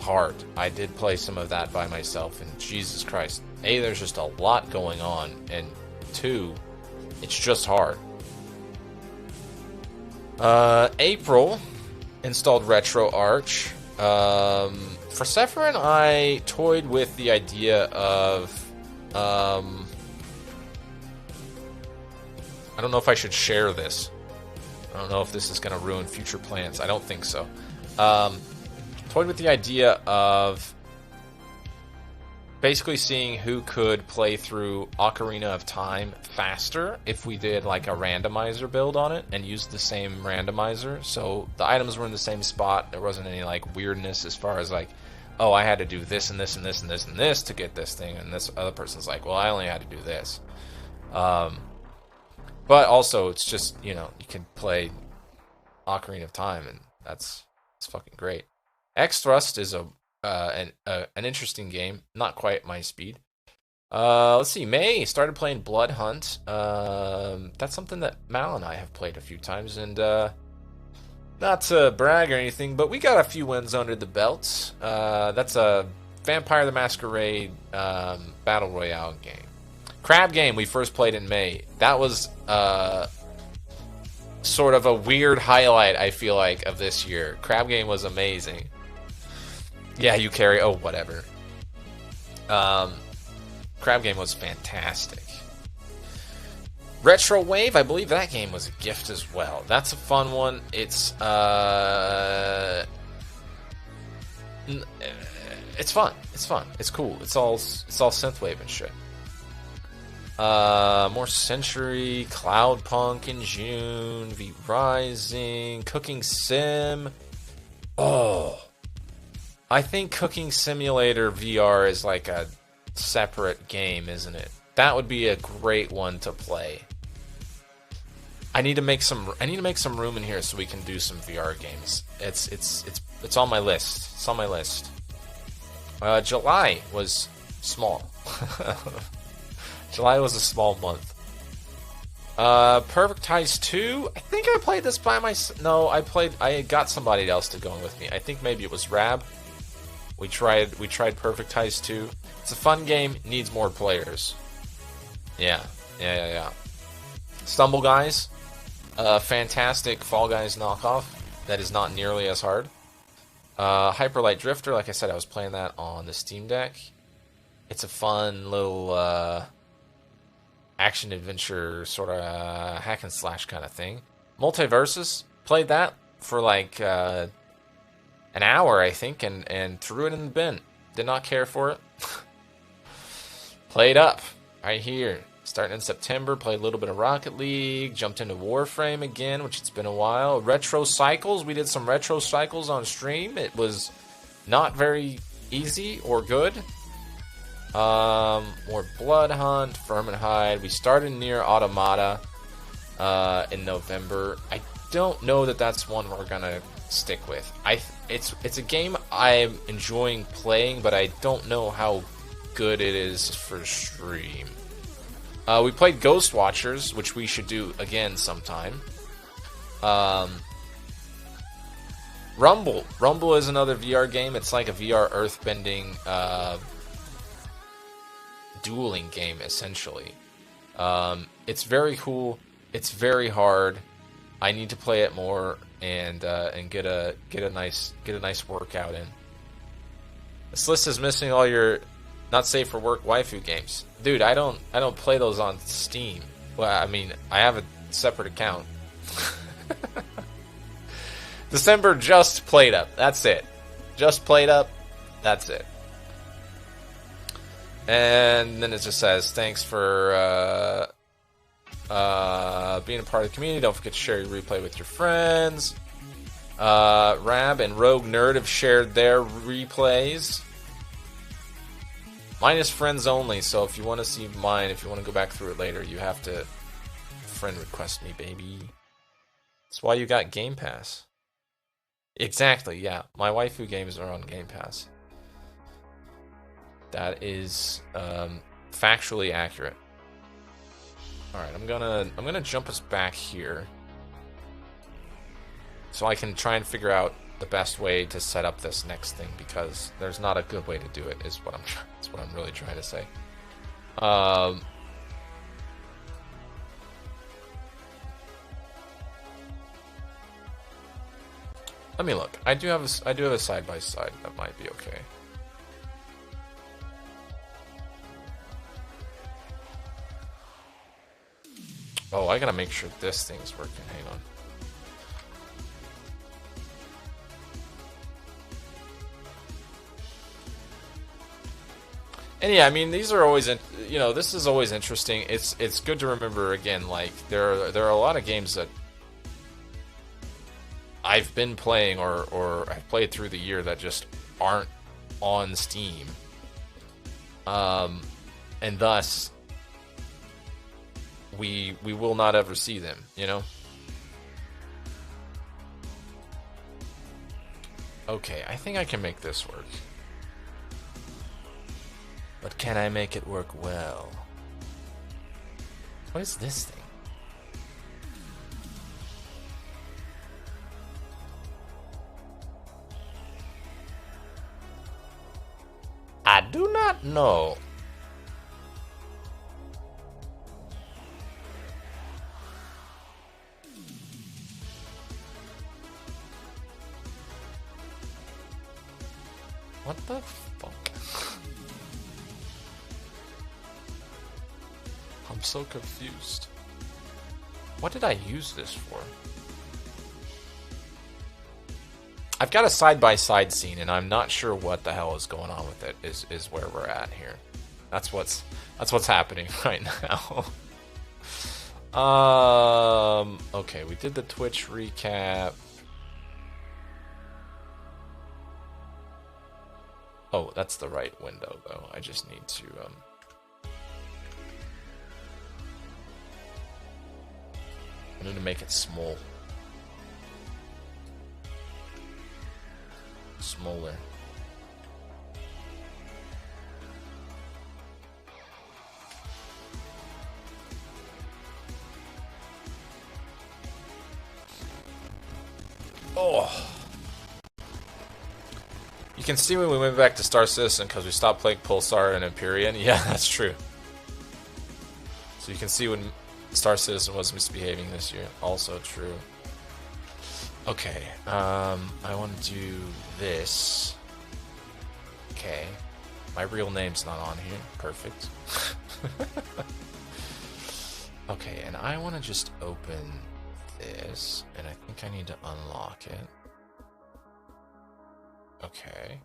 hard. I did play some of that by myself, and Jesus Christ. A, there's just a lot going on, and 2, it's just hard. April, installed RetroArch. For Sephirin, I toyed with the idea of, I don't know if I should share this. I don't know if this is going to ruin future plans. I don't think so. Toyed with the idea of basically seeing who could play through Ocarina of Time faster if we did like a randomizer build on it and used the same randomizer. So the items were in the same spot. There wasn't any like weirdness as far as like, oh, I had to do this and this and this and this and this to get this thing, and this other person's like, well, I only had to do this. But also, it's just, you know, you can play Ocarina of Time, and it's fucking great. X-Thrust is an interesting game, not quite my speed. Let's see, May started playing Blood Hunt. That's something that Mal and I have played a few times, and not to brag or anything, but we got a few wins under the belt. That's a Vampire the Masquerade Battle Royale game. Crab Game we first played in May. That was sort of a weird highlight, I feel like, of this year. Crab Game was amazing. Yeah, you carry. Oh, whatever. Crab Game was fantastic. Retro Wave, I believe that game was a gift as well. That's a fun one. It's fun. It's fun. It's cool. It's all synthwave and shit. More Century, Cloudpunk in June, V Rising, Cooking Sim. Oh, I think Cooking Simulator VR is like a separate game, isn't it? That would be a great one to play. I need to make some room in here so we can do some VR games. It's on my list. It's on my list. July was small. July was a small month. Perfect Ties 2. I think I played this by myself. No, I got somebody else to go in with me. I think maybe it was Rab. We tried Perfect Ties 2. It's a fun game. Needs more players. Yeah. Stumble Guys. Fantastic Fall Guys knockoff. That is not nearly as hard. Hyper Light Drifter. Like I said, I was playing that on the Steam Deck. It's a fun little action adventure sort of hack and slash kind of thing. Multiverses, played that for like an hour, I think, and threw it in the bin. Did not care for it. Played up right here. Starting in September, played a little bit of Rocket League, jumped into Warframe again, which it's been a while. Retro Cycles, we did some Retro Cycles on stream. It was not very easy or good. More Blood Hunt, Vermintide. We started near Automata in November. I don't know that that's one we're gonna stick with. It's a game I'm enjoying playing, but I don't know how good it is for stream. We played Ghost Watchers, which we should do again sometime. Rumble. Rumble is another VR game. It's like a VR earthbending dueling game, essentially. It's very cool. It's very hard. I need to play it more and get a nice workout in. This list is missing all your not safe for work waifu games. Dude, I don't play those on Steam. Well, I mean, I have a separate account. December just played up. That's it. Just played up. That's it. And then it just says, thanks for being a part of the community. Don't forget to share your replay with your friends. Rab and Rogue Nerd have shared their replays. Mine is friends only, so if you want to see mine, if you want to go back through it later, you have to friend request me, baby. That's why you got Game Pass. Exactly, yeah. My waifu games are on Game Pass. That is factually accurate. All right, I'm gonna jump us back here, so I can try and figure out the best way to set up this next thing, because there's not a good way to do it. Is what I'm really trying to say. Let me look. I do have a side by side that might be okay. Oh, I gotta make sure this thing's working. Hang on. And yeah, I mean, these are always, you know, this is always interesting. It's good to remember again. Like there are a lot of games that I've been playing or I've played through the year that just aren't on Steam, and thus we will not ever see them. You know. Okay, I think I can make this work. But can I make it work well? What is this thing? I do not know. What the fuck? I'm so confused. What did I use this for? I've got a side-by-side scene, and I'm not sure what the hell is going on with it. Is where we're at here. That's what's happening right now. Okay, we did the Twitch recap. Oh, that's the right window, though. I just need to I need to make it small. Smaller. Oh. You can see when we went back to Star Citizen because we stopped playing Pulsar and Empyrean. Yeah, that's true. So you can see when Star Citizen was misbehaving this year. Also true. Okay, I want to do this. Okay. My real name's not on here. Perfect. Okay, and I want to just open this, and I think I need to unlock it. Okay.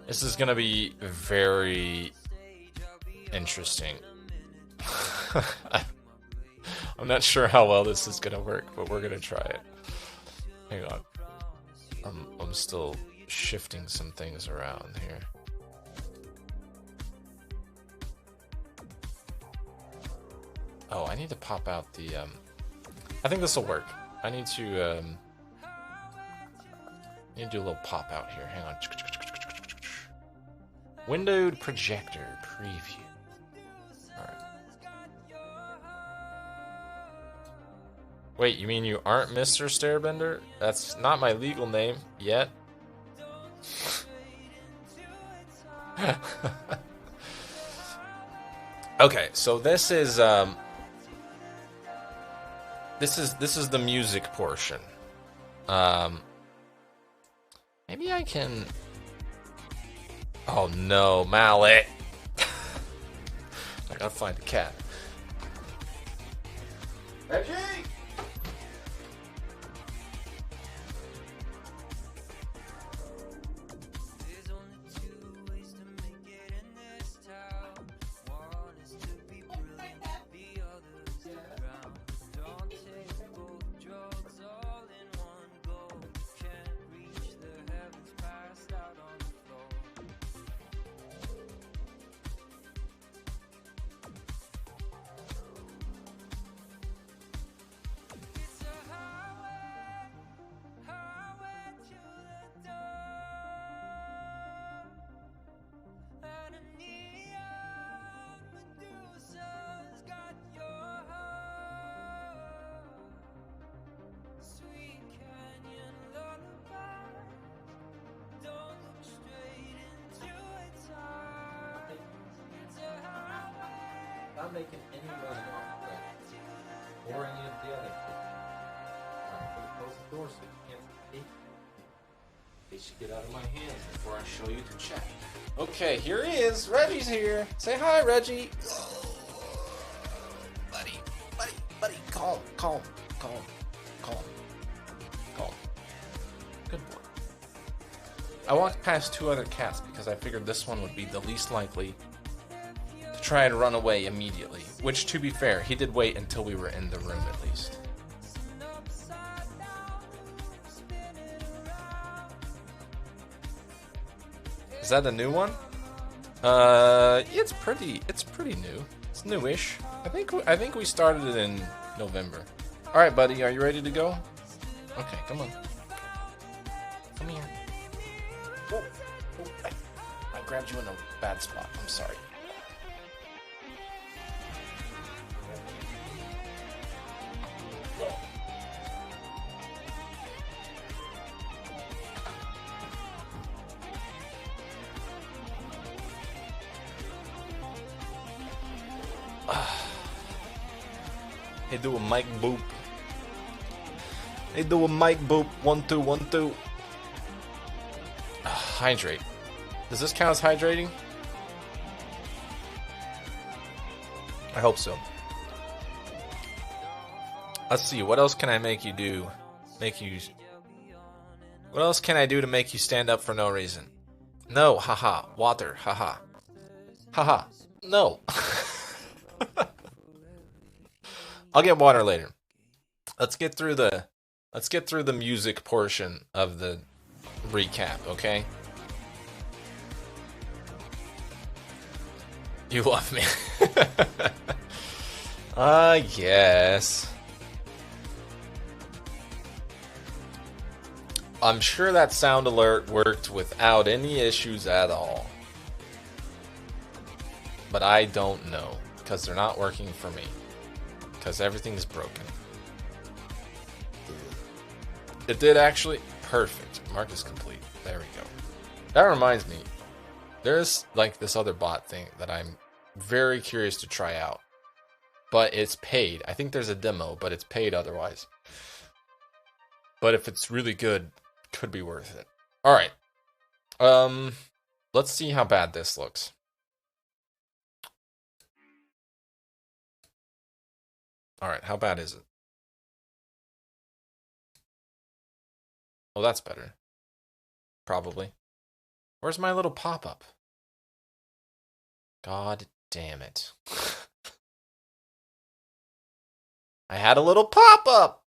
This is gonna be very interesting. I'm not sure how well this is gonna work, but we're gonna try it. Hang on. I'm still shifting some things around here. Oh, I need to pop out the I think this will work. I need to do a little pop out here. Hang on. Windowed projector preview. Alright. Wait, you mean you aren't Mr. STaiRBNDR? That's not my legal name yet. Okay, so this is the music portion. Maybe I can. Oh no, Mallet! I gotta find a cat. Reggie! not making any money off of that or any of the other kids. Alright, I'm gonna close the door so you can't see. They should get out of my hands before I show you the check. Okay, here he is. Reggie's here. Say hi, Reggie. Buddy, calm. Good boy. I walked past two other cats because I figured this one would be the least likely to try and run away immediately. Which, to be fair, he did wait until we were in the room at least. Is that a new one? It's pretty new. It's newish. I think we started it in November. All right, buddy, are you ready to go? Okay, come on. Come here. Oh, I grabbed you in a bad spot. I'm sorry. Hey, do a mic boop. Hey, do a mic boop. 1 2 1 2. Hydrate. Does this count as hydrating? I hope so. Let's see. What else can I make you do? What else can I do to make you stand up for no reason? No. Haha. Water. Haha. Haha. No. I'll get water later. Let's get through the music portion of the recap, okay? You love me. Yes. I'm sure that sound alert worked without any issues at all. But I don't know, because they're not working for me. Because everything is broken. It did actually. Perfect. Mark is complete. There we go. That reminds me. There's like this other bot thing that I'm very curious to try out. But it's paid. I think there's a demo, but it's paid otherwise. But if it's really good, could be worth it. Alright. Let's see how bad this looks. Alright, how bad is it? Oh, that's better. Probably. Where's my little pop-up? God damn it. I had a little pop-up!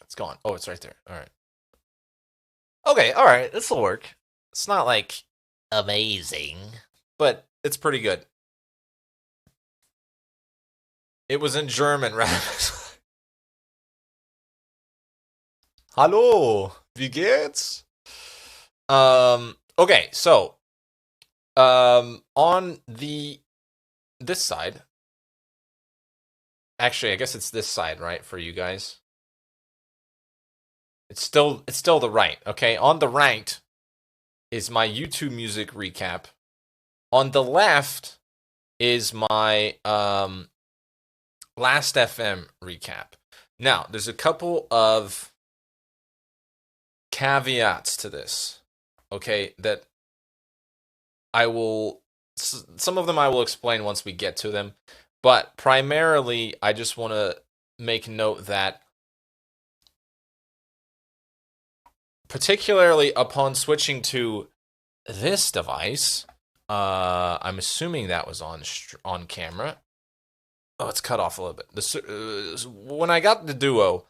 It's gone. Oh, it's right there. Alright. Okay, alright. This'll work. It's not, like, amazing. But it's pretty good. It was in German, right? Hallo, wie geht's? Okay, so on this side, actually, I guess it's this side, right, for you guys. It's still the right, okay? On the right is my YouTube music recap. On the left is my Last FM recap. Now, there's a couple of caveats to this, okay, that some of them I will explain once we get to them, but primarily I just want to make note that particularly upon switching to this device, I'm assuming that was on camera. Oh, it's cut off a little bit. When I got the Duo,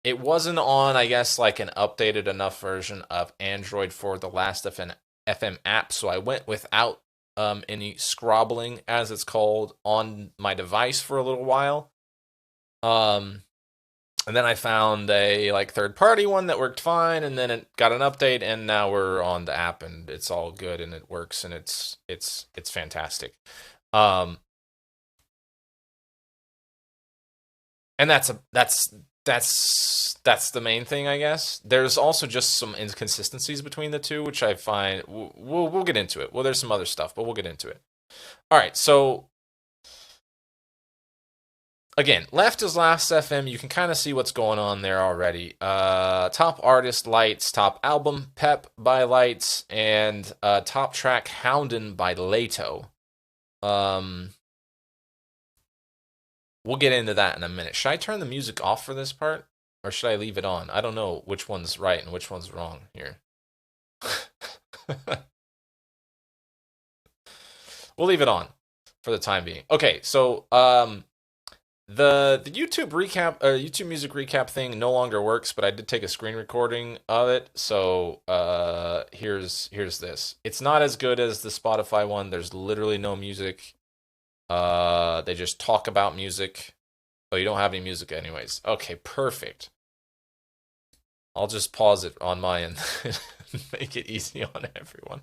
it wasn't on, I guess, like an updated enough version of Android for the Last FM app, so I went without any scrobbling, as it's called, on my device for a little while. And then I found a like third-party one that worked fine, and then it got an update, and now we're on the app, and it's all good, and it works, and it's fantastic. And that's the main thing, I guess. There's also just some inconsistencies between the two, which I find we'll get into it. Well, there's some other stuff, but we'll get into it. All right, so again, left is Last FM. You can kind of see what's going on there already. Top artist Lights, top album Pep by Lights, and top track Houndin by Leto. We'll get into that in a minute. Should I turn the music off for this part, or should I leave it on? I don't know which one's right and which one's wrong here. We'll leave it on for the time being. Okay, so the YouTube recap, YouTube music recap thing no longer works, but I did take a screen recording of it. So here's this. It's not as good as the Spotify one. There's literally no music. They just talk about music. Oh, you don't have any music anyways. Okay, perfect. I'll just pause it on my end and make it easy on everyone.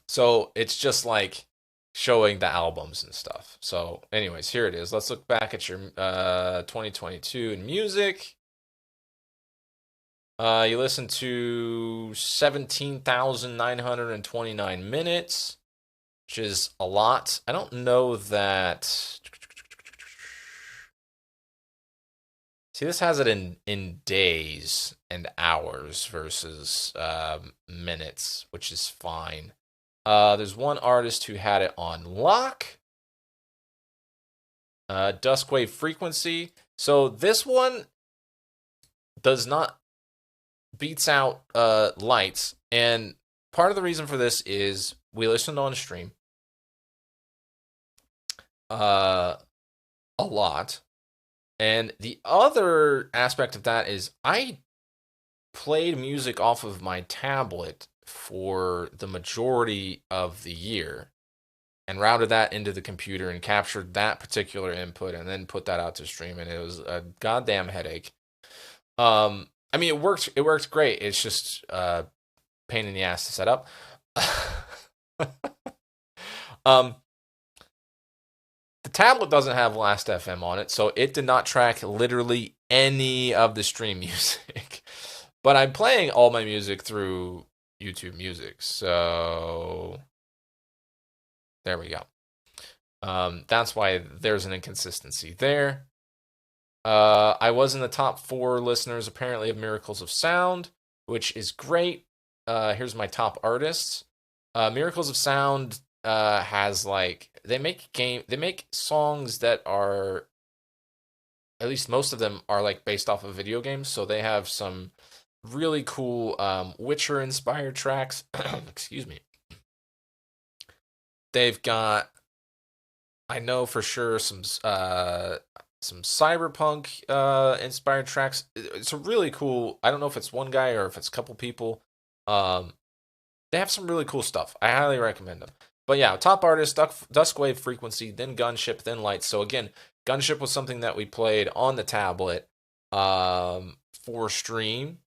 So it's just like showing the albums and stuff. So anyways, here it is. Let's look back at your 2022 in music. You listened to 17,929 minutes, which is a lot. I don't know that. See, this has it in days and hours versus minutes, which is fine. There's one artist who had it on lock. Duskwave Frequency. So this one does not beats out Lights, and part of the reason for this is we listened on stream a lot, and the other aspect of that is I played music off of my tablet for the majority of the year and routed that into the computer and captured that particular input and then put that out to stream, and it was a goddamn headache. I mean, it worked great. It's just pain in the ass to set up. The tablet doesn't have Last FM on it, so it did not track literally any of the stream music. But I'm playing all my music through YouTube Music, so there we go. That's why there's an inconsistency there. I was in the top 4 listeners, apparently, of Miracles of Sound, which is great. Here's my top artists. Miracles of Sound has like they make songs that are, at least most of them are like based off of video games. So they have some really cool Witcher inspired tracks. Excuse me. They've got, I know for sure, some cyberpunk inspired tracks. It's a really cool. I don't know if it's one guy or if it's a couple people. They have some really cool stuff. I highly recommend them. But yeah, top artist, Duskwave Frequency, then Gunship, then Lights. So again, Gunship was something that we played on the tablet for stream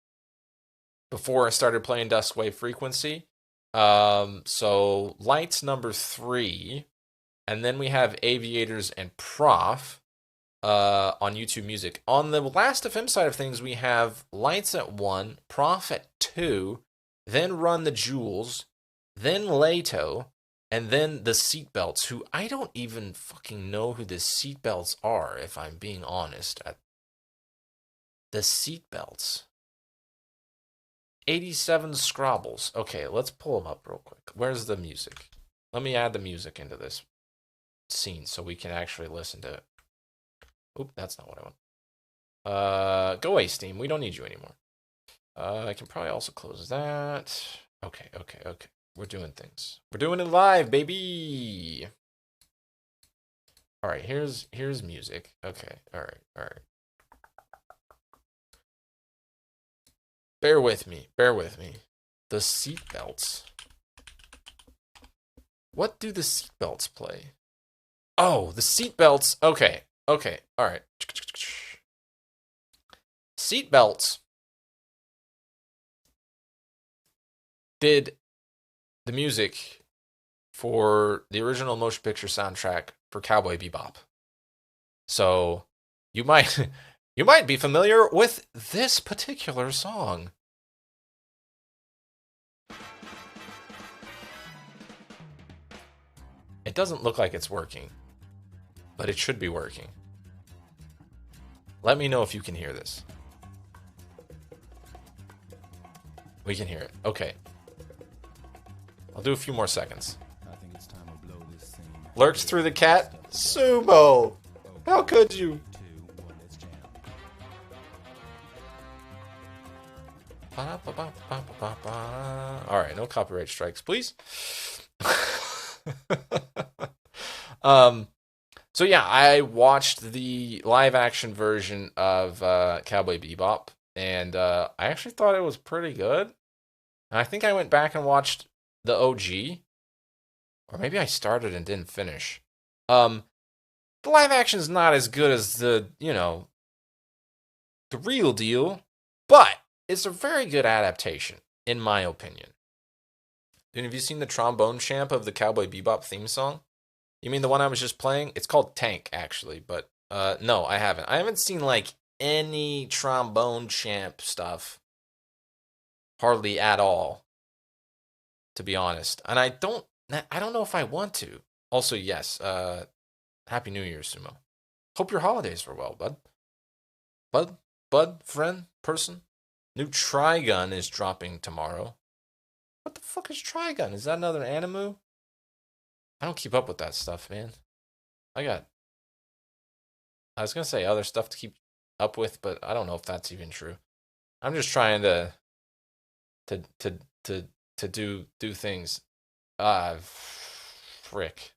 before I started playing Duskwave Frequency. So Lights number 3, and then we have Aviators and Prof on YouTube Music. On the Last FM side of things, we have Lights at 1, Prof at 2, then Run the Jewels, then Leto, and then the Seatbelts, who I don't even fucking know who the Seatbelts are, if I'm being honest. The Seatbelts. 87 Scrabbles. Okay, let's pull them up real quick. Where's the music? Let me add the music into this scene so we can actually listen to it. Oop, that's not what I want. Go away, Steam. We don't need you anymore. I can probably also close that. Okay. We're doing things. We're doing it live, baby. All right, here's music. Okay, all right. Bear with me. The Seatbelts. What do the Seatbelts play? Oh, the Seatbelts. Okay, all right. Seatbelts did the music for the original motion picture soundtrack for Cowboy Bebop. So you might be familiar with this particular song. It doesn't look like it's working, but it should be working. Let me know if you can hear this. We can hear it. Okay. I'll do a few more seconds. I think it's time to blow this thing. Lurks through the cat? Sumo! How could you? 2, 1, let's jam. Alright, no copyright strikes, please. So yeah, I watched the live action version of Cowboy Bebop, and I actually thought it was pretty good. And I think I went back and watched the OG, or maybe I started and didn't finish. The live action is not as good as the real deal, but it's a very good adaptation, in my opinion. Dude, have you seen the trombone champ of the Cowboy Bebop theme song? You mean the one I was just playing? It's called Tank, actually, but no, I haven't. I haven't seen, like, any trombone champ stuff. Hardly at all, to be honest. And I don't know if I want to. Also, yes, Happy New Year, Sumo. Hope your holidays were well, bud. Bud, friend, person. New Trigun is dropping tomorrow. What the fuck is Trigun? Is that another anime? I don't keep up with that stuff, man. I was gonna say other stuff to keep up with, but I don't know if that's even true. I'm just trying to do things. Frick.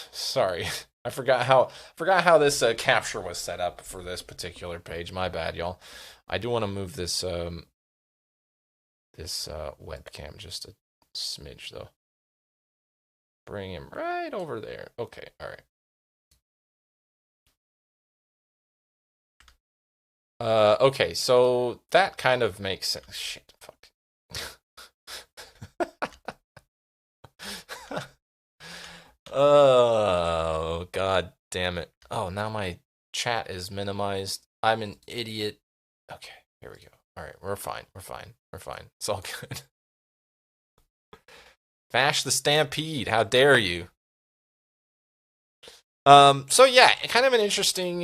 Sorry. I forgot how this capture was set up for this particular page. My bad, y'all. I do want to move this webcam just a smidge though. Bring him right over there. Okay, all right. Okay, so that kind of makes sense. Shit, fuck. Oh, god damn it. Oh, now my chat is minimized. I'm an idiot. Okay, here we go. All right, we're fine. It's all good. Vash the Stampede, how dare you? So yeah, kind of an interesting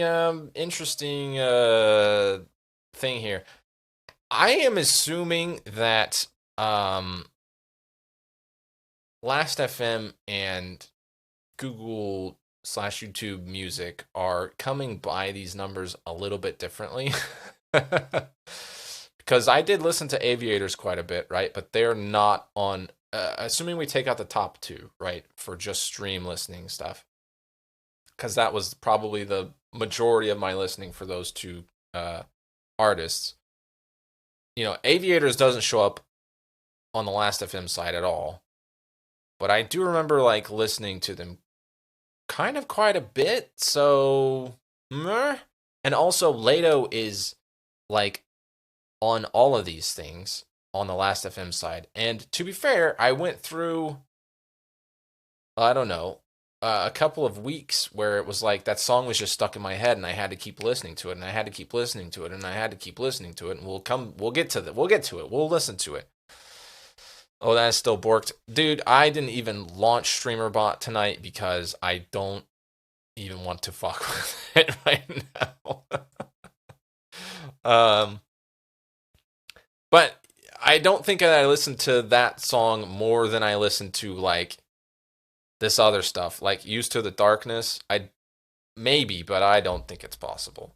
thing here. I am assuming that Last.fm and Google/YouTube Music are coming by these numbers a little bit differently. Because I did listen to Aviators quite a bit, right? But they're not on, assuming we take out the top two, right? For just stream listening stuff. Because that was probably the majority of my listening for those two artists. You know, Aviators doesn't show up on the Last.fm side at all. But I do remember, like, listening to them kind of quite a bit, so... meh. And also, Lato is, like, on all of these things on the Last.fm side. And to be fair, I went through, I don't know, a couple of weeks where it was like that song was just stuck in my head and I had to keep listening to it and I had to keep listening to it and I had to keep listening to it, and we'll get to it. We'll listen to it. Oh, that is still borked. Dude, I didn't even launch StreamerBot tonight because I don't even want to fuck with it right now. But I don't think that I listened to that song more than I listened to, like, this other stuff, like Used to the Darkness. Maybe, but I don't think it's possible.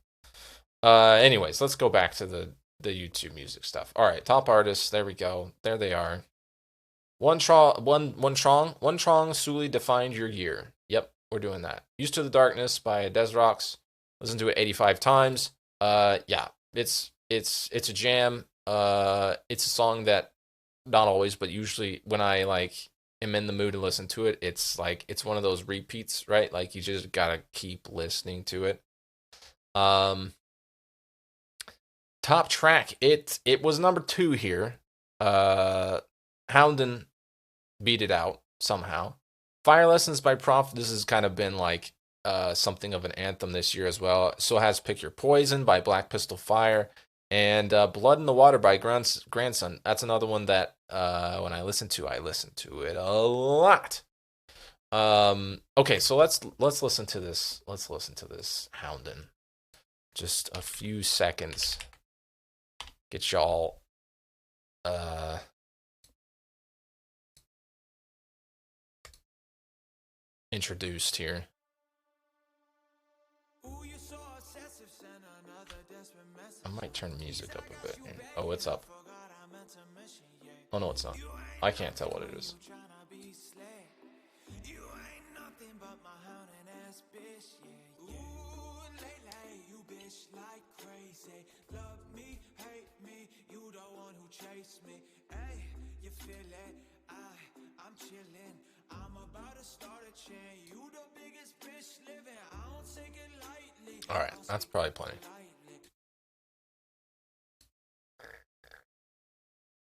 Anyways, let's go back to the YouTube music stuff. All right, top artists. There we go. There they are. One Trong Suli defined your year. Yep, we're doing that. Used to the Darkness by Desrox. Listened to it 85 times. Yeah, it's a jam. It's a song that, not always, but usually when I like am in the mood to listen to it, it's like it's one of those repeats, right? Like you just gotta keep listening to it. Top track, it was number 2 here. Houndin beat it out somehow. Fire Lessons by Prof. This has kind of been like something of an anthem this year as well. So has Pick Your Poison by Black Pistol Fire. And Blood in the Water by Grandson. That's another one that when I listen to it a lot. Okay, so let's listen to this. Let's listen to this Houndin. Just a few seconds. Get y'all introduced here. I might turn music up a bit. Oh, it's up. Oh no, it's not. I can't tell what it is. All right, that's probably plenty.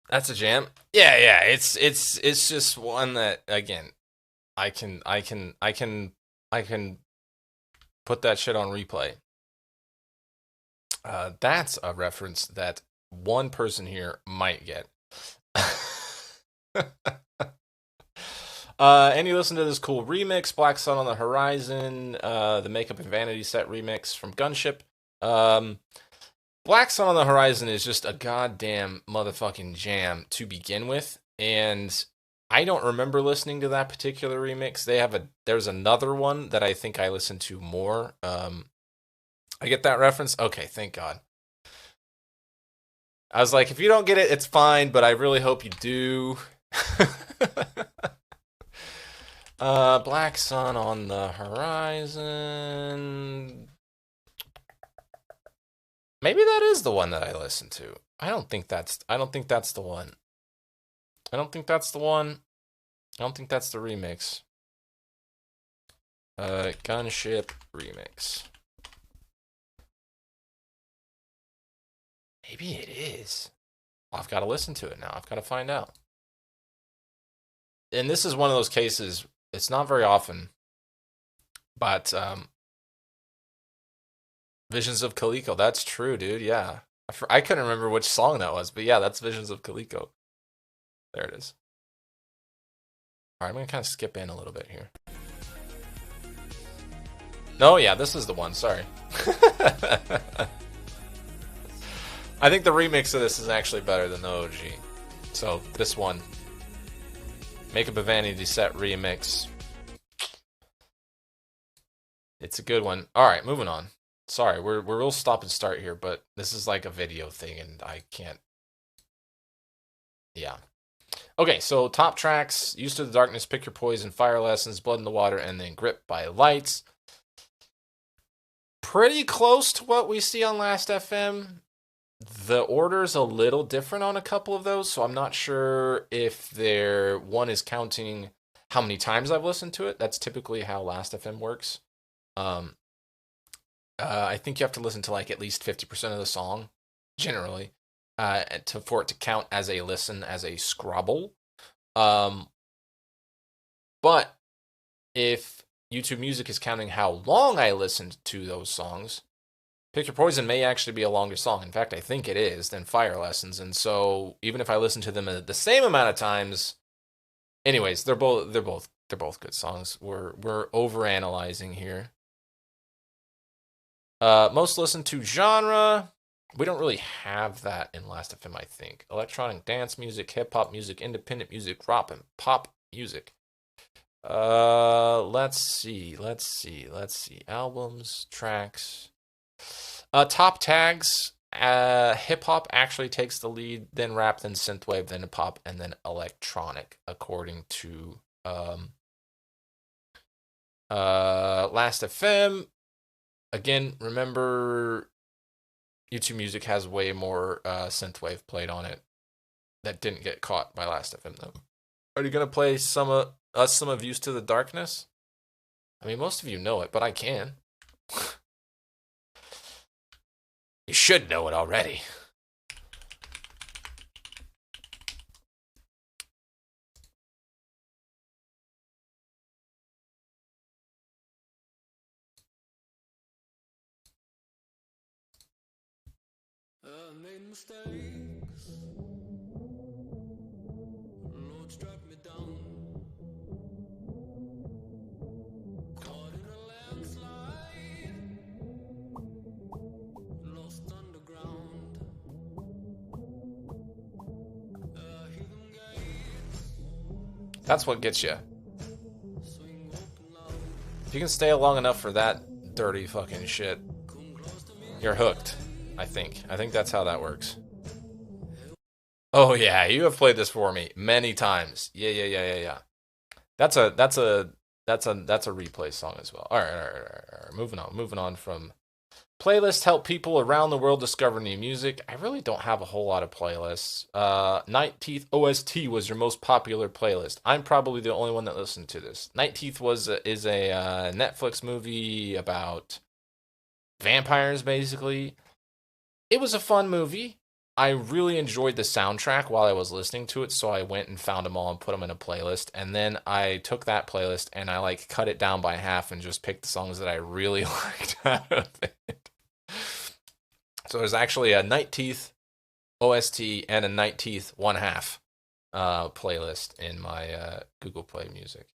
That's a jam. Yeah. It's just one that, again, I can put that shit on replay. That's a reference that one person here might get. And you listen to this cool remix, Black Sun on the Horizon, the Makeup and Vanity Set remix from Gunship. Black Sun on the Horizon is just a goddamn motherfucking jam to begin with, and I don't remember listening to that particular remix. There's another one that I think I listened to more. I get that reference? Okay, thank God. I was like, if you don't get it, it's fine, but I really hope you do. Black Sun on the Horizon. Maybe that is the one that I listened to. I don't think that's the one. I don't think that's the one. I don't think that's the remix. Gunship remix. Maybe it is. Well, I've got to listen to it now. I've got to find out. And this is one of those cases, it's not very often, but Visions of Kaliko. That's true, dude. Yeah. I couldn't remember which song that was, but yeah, that's Visions of Kaliko. There it is. All right, I'm going to kind of skip in a little bit here. No, yeah, this is the one. Sorry. I think the remix of this is actually better than the OG. So, this one. Makeup a Vanity Set remix. It's a good one. All right, moving on. Sorry, we're real stop and start here, but this is like a video thing, and I can't. Yeah. Okay, so top tracks: Used to the Darkness, Pick Your Poison, Fire Lessons, Blood in the Water, and then Grip by Lights. Pretty close to what we see on Last FM. The order's a little different on a couple of those, so I'm not sure if one is counting how many times I've listened to it. That's typically how Last FM works. I think you have to listen to like at least 50% of the song, generally, for it to count as a listen, as a scrabble. But if YouTube Music is counting how long I listened to those songs, Pick Your Poison may actually be a longer song. In fact, I think it is than Fire Lessons. And so even if I listen to them the same amount of times, anyways, they're both good songs. We're overanalyzing here. Most listened to genre. We don't really have that in Last FM, I think. Electronic dance music, hip hop music, independent music, rock and pop music. Let's see. Albums, tracks. Top tags. Hip hop actually takes the lead, then rap, then synthwave, then pop, and then electronic, according to Last FM. Again, remember, YouTube Music has way more synthwave played on it that didn't get caught by Last FM, though. Are you going to play some of Used to the Darkness? I mean, most of you know it, but I can. You should know it already. I made mistakes. Lord struck me down. That's what gets you. If you can stay long enough for that dirty fucking shit, you're hooked. I think that's how that works. Oh yeah, you have played this for me many times. Yeah. That's a replay song as well. All right. Moving on from playlists help people around the world discover new music. I really don't have a whole lot of playlists. Night Teeth OST was your most popular playlist. I'm probably the only one that listened to this. Night Teeth is a Netflix movie about vampires, basically. It was a fun movie. I really enjoyed the soundtrack while I was listening to it, so I went and found them all and put them in a playlist. And then I took that playlist and I like cut it down by half and just picked the songs that I really liked out of it. So there's actually a Night Teeth OST and a Night Teeth 1/2 playlist in my Google Play Music.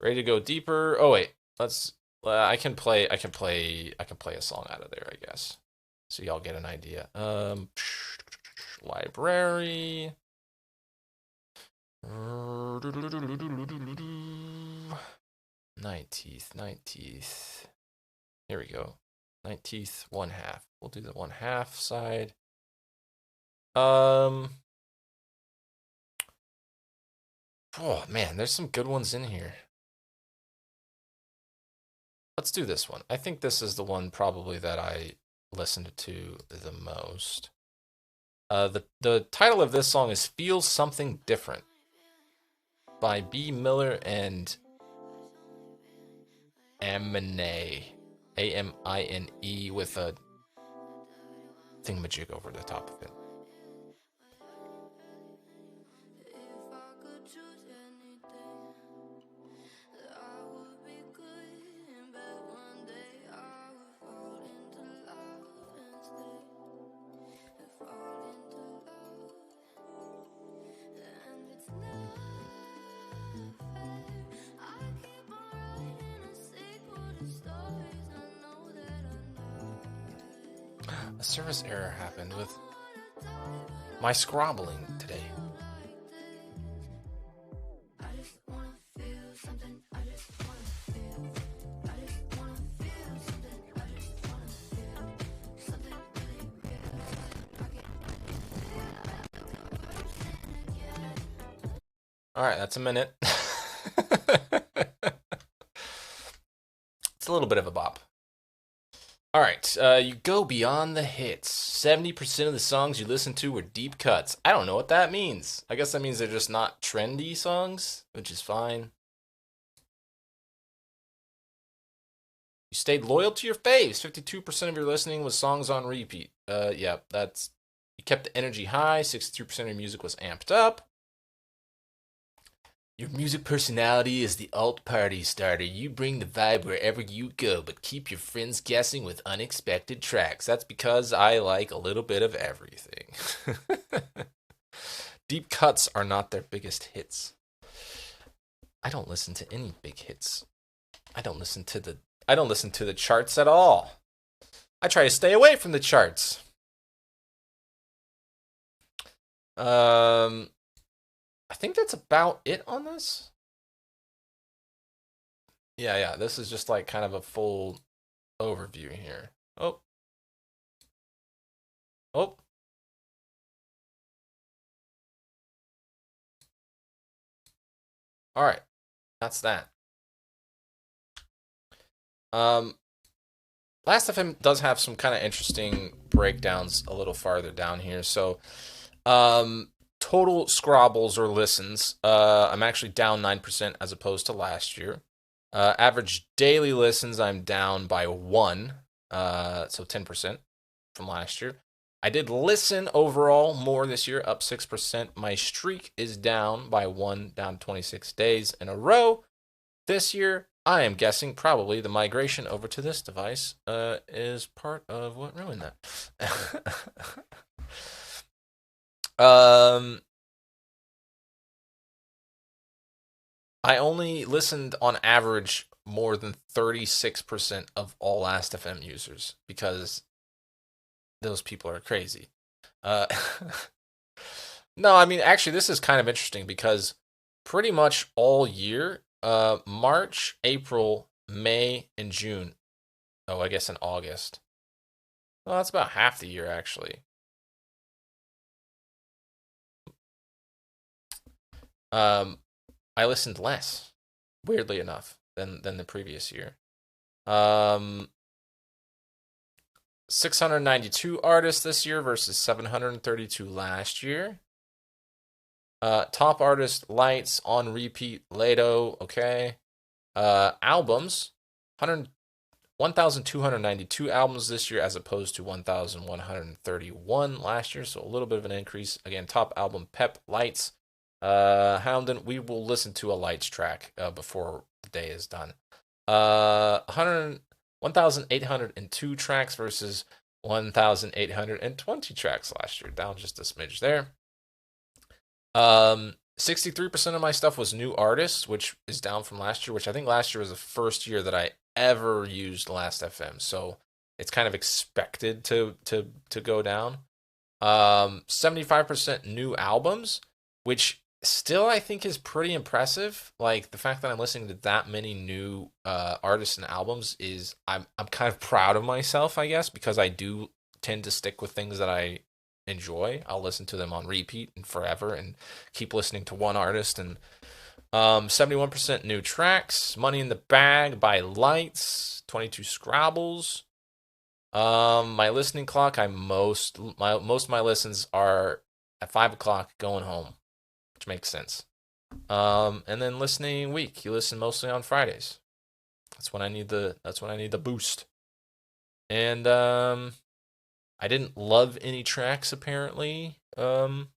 Ready to go deeper? Oh wait, let's. I can play a song out of there, I guess, so y'all get an idea. Library. Night Teeth. Here we go. Night Teeth 1/2. We'll do the 1/2 side. Oh man, there's some good ones in here. Let's do this one. I think this is the one probably that I listened to the most. The title of this song is "Feel Something Different" by B. Miller and Amine, Amine, with a thingamajig over the top of it. A service error happened with my scrobbling today. All right, that's a minute. It's a little bit of a bop. All right, you go beyond the hits. 70% of the songs you listen to were deep cuts. I don't know what that means. I guess that means they're just not trendy songs, which is fine. You stayed loyal to your faves. 52% of your listening was songs on repeat. Yeah, that's... You kept the energy high. 63% of your music was amped up. Your music personality is the alt party starter. You bring the vibe wherever you go, but keep your friends guessing with unexpected tracks. That's because I like a little bit of everything. Deep cuts are not their biggest hits. I don't listen to any big hits. I don't listen to the charts at all. I try to stay away from the charts. I think that's about it on this. Yeah, this is just like kind of a full overview here. Oh. All right, that's that. Last.fm does have some kind of interesting breakdowns a little farther down here. So, total scrobbles or listens, I'm actually down 9% as opposed to last year. Average daily listens, I'm down by 1, so 10% from last year. I did listen overall more this year, up 6%. My streak is down by 1, down 26 days in a row. This year, I am guessing probably the migration over to this device is part of what ruined that. I only listened on average more than 36% of all Last.fm users because those people are crazy. No, I mean, actually, this is kind of interesting because pretty much all year. March, April, May, and June. Oh, I guess in August. Well, that's about half the year actually. I listened less, weirdly enough, than the previous year. 692 artists this year versus 732 last year. Top artist Lights on repeat Lato, okay. Albums 1,292 albums this year as opposed to 1,131 last year, so a little bit of an increase. Again, top album Pep Lights. Houndon, we will listen to a Lights track before the day is done. 1,802 tracks versus 1,820 tracks last year, down just a smidge there. 63% of my stuff was new artists, which is down from last year, which I think last year was the first year that I ever used Last.fm, so it's kind of expected to go down. 75% new albums, which still I think is pretty impressive. Like the fact that I'm listening to that many new artists and albums is I'm kind of proud of myself, I guess, because I do tend to stick with things that I enjoy. I'll listen to them on repeat and forever and keep listening to one artist. And 71% new tracks. Money in the Bag by Lights. 22 Scrabbles. My listening clock, most of my listens are at 5 o'clock going home, which makes sense. And then listening week, you listen mostly on Fridays. That's when I need the boost. And I didn't love any tracks apparently. Because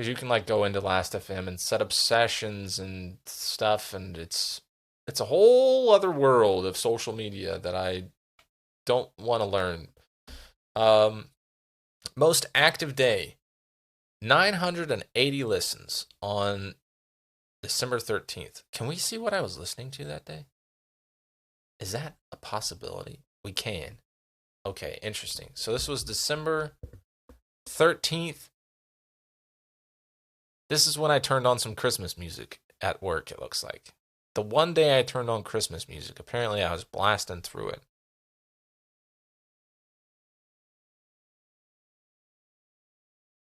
you can like go into Last.fm and set up sessions and stuff, and it's a whole other world of social media that I don't want to learn. Most active day, 980 listens on December 13th. Can we see what I was listening to that day? Is that a possibility? We can. Okay, interesting. So this was December 13th. This is when I turned on some Christmas music at work, it looks like. The one day I turned on Christmas music, apparently I was blasting through it.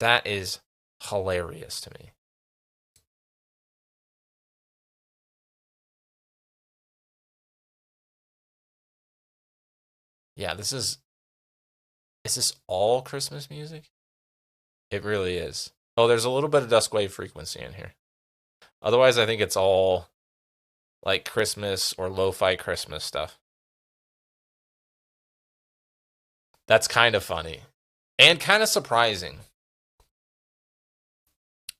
That is hilarious to me. Yeah, is this all Christmas music? It really is. Oh, there's a little bit of dusk wave frequency in here. Otherwise, I think it's all like Christmas or lo-fi Christmas stuff. That's kind of funny. And kind of surprising.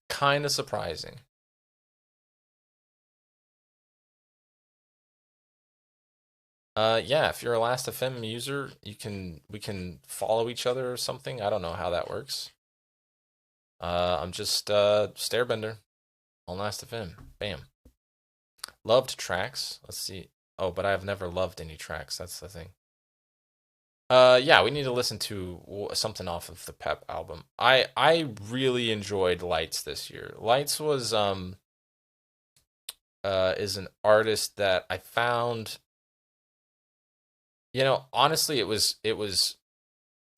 Kind of surprising. Yeah, if you're a Last.fm user, we can follow each other or something. I don't know how that works. I'm just STaiRBNDR on Last.fm. Bam. Loved tracks. Let's see. Oh, but I've never loved any tracks. That's the thing. Yeah, we need to listen to something off of the Pep album. I really enjoyed Lights this year. Lights was is an artist that I found. You know, honestly, it was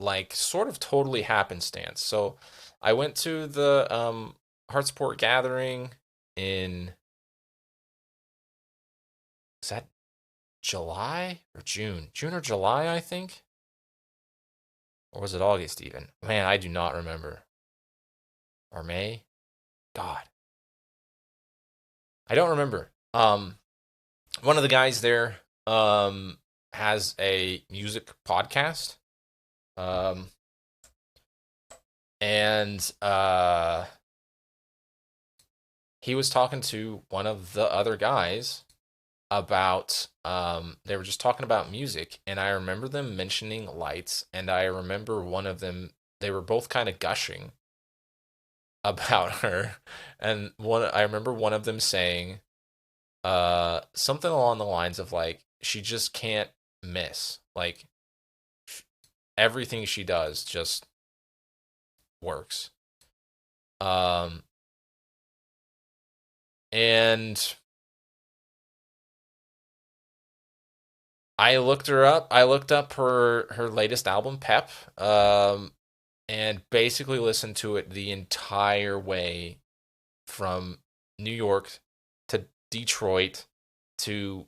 like sort of totally happenstance. So I went to the Heart Support Gathering in, is that July or June? June or July, I think. Or was it August even? Man, I do not remember. Or May? God. I don't remember. One of the guys there has a music podcast. And he was talking to one of the other guys about they were just talking about music, and I remember them mentioning Lights, and I remember one of them, they were both kind of gushing about her, and I remember one of them saying something along the lines of like, she just can't miss, like everything she does just works. And I looked her up. I looked up her latest album, Pep, and basically listened to it the entire way from New York to Detroit to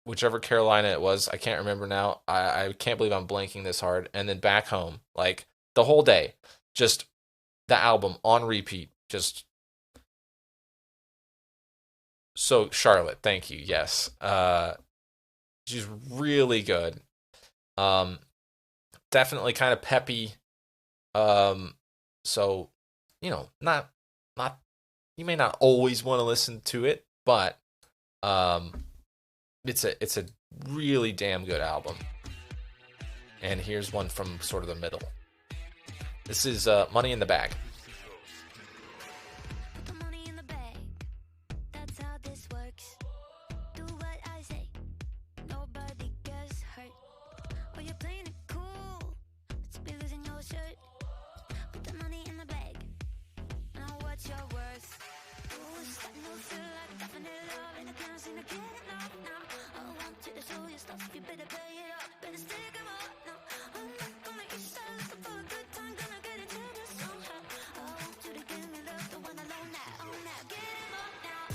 whichever Carolina it was. I can't remember now. I can't believe I'm blanking this hard. And then back home, like the whole day, just the album on repeat. Just so Charlotte, thank you. Yes, she's really good. Definitely kind of peppy. So not you may not always want to listen to it, but it's a really damn good album. And here's one from sort of the middle. This is Money in the Bag. Put the money in the bag. That's how this works. Do what I say. Nobody gets hurt. Oh, you're playing it cool. Let's be losing your shirt. Put the money in the bag. Now what's your worth? Oh, it's starting to feel like definite love, and I can't seem to get enough now. I want you to show your stuff. You better pay it up. Better stick 'em up now. I'm not gonna let you start looking for a good time. Gonna get into this somehow. I want you to give me love, the one alone that own that. Get 'em up now.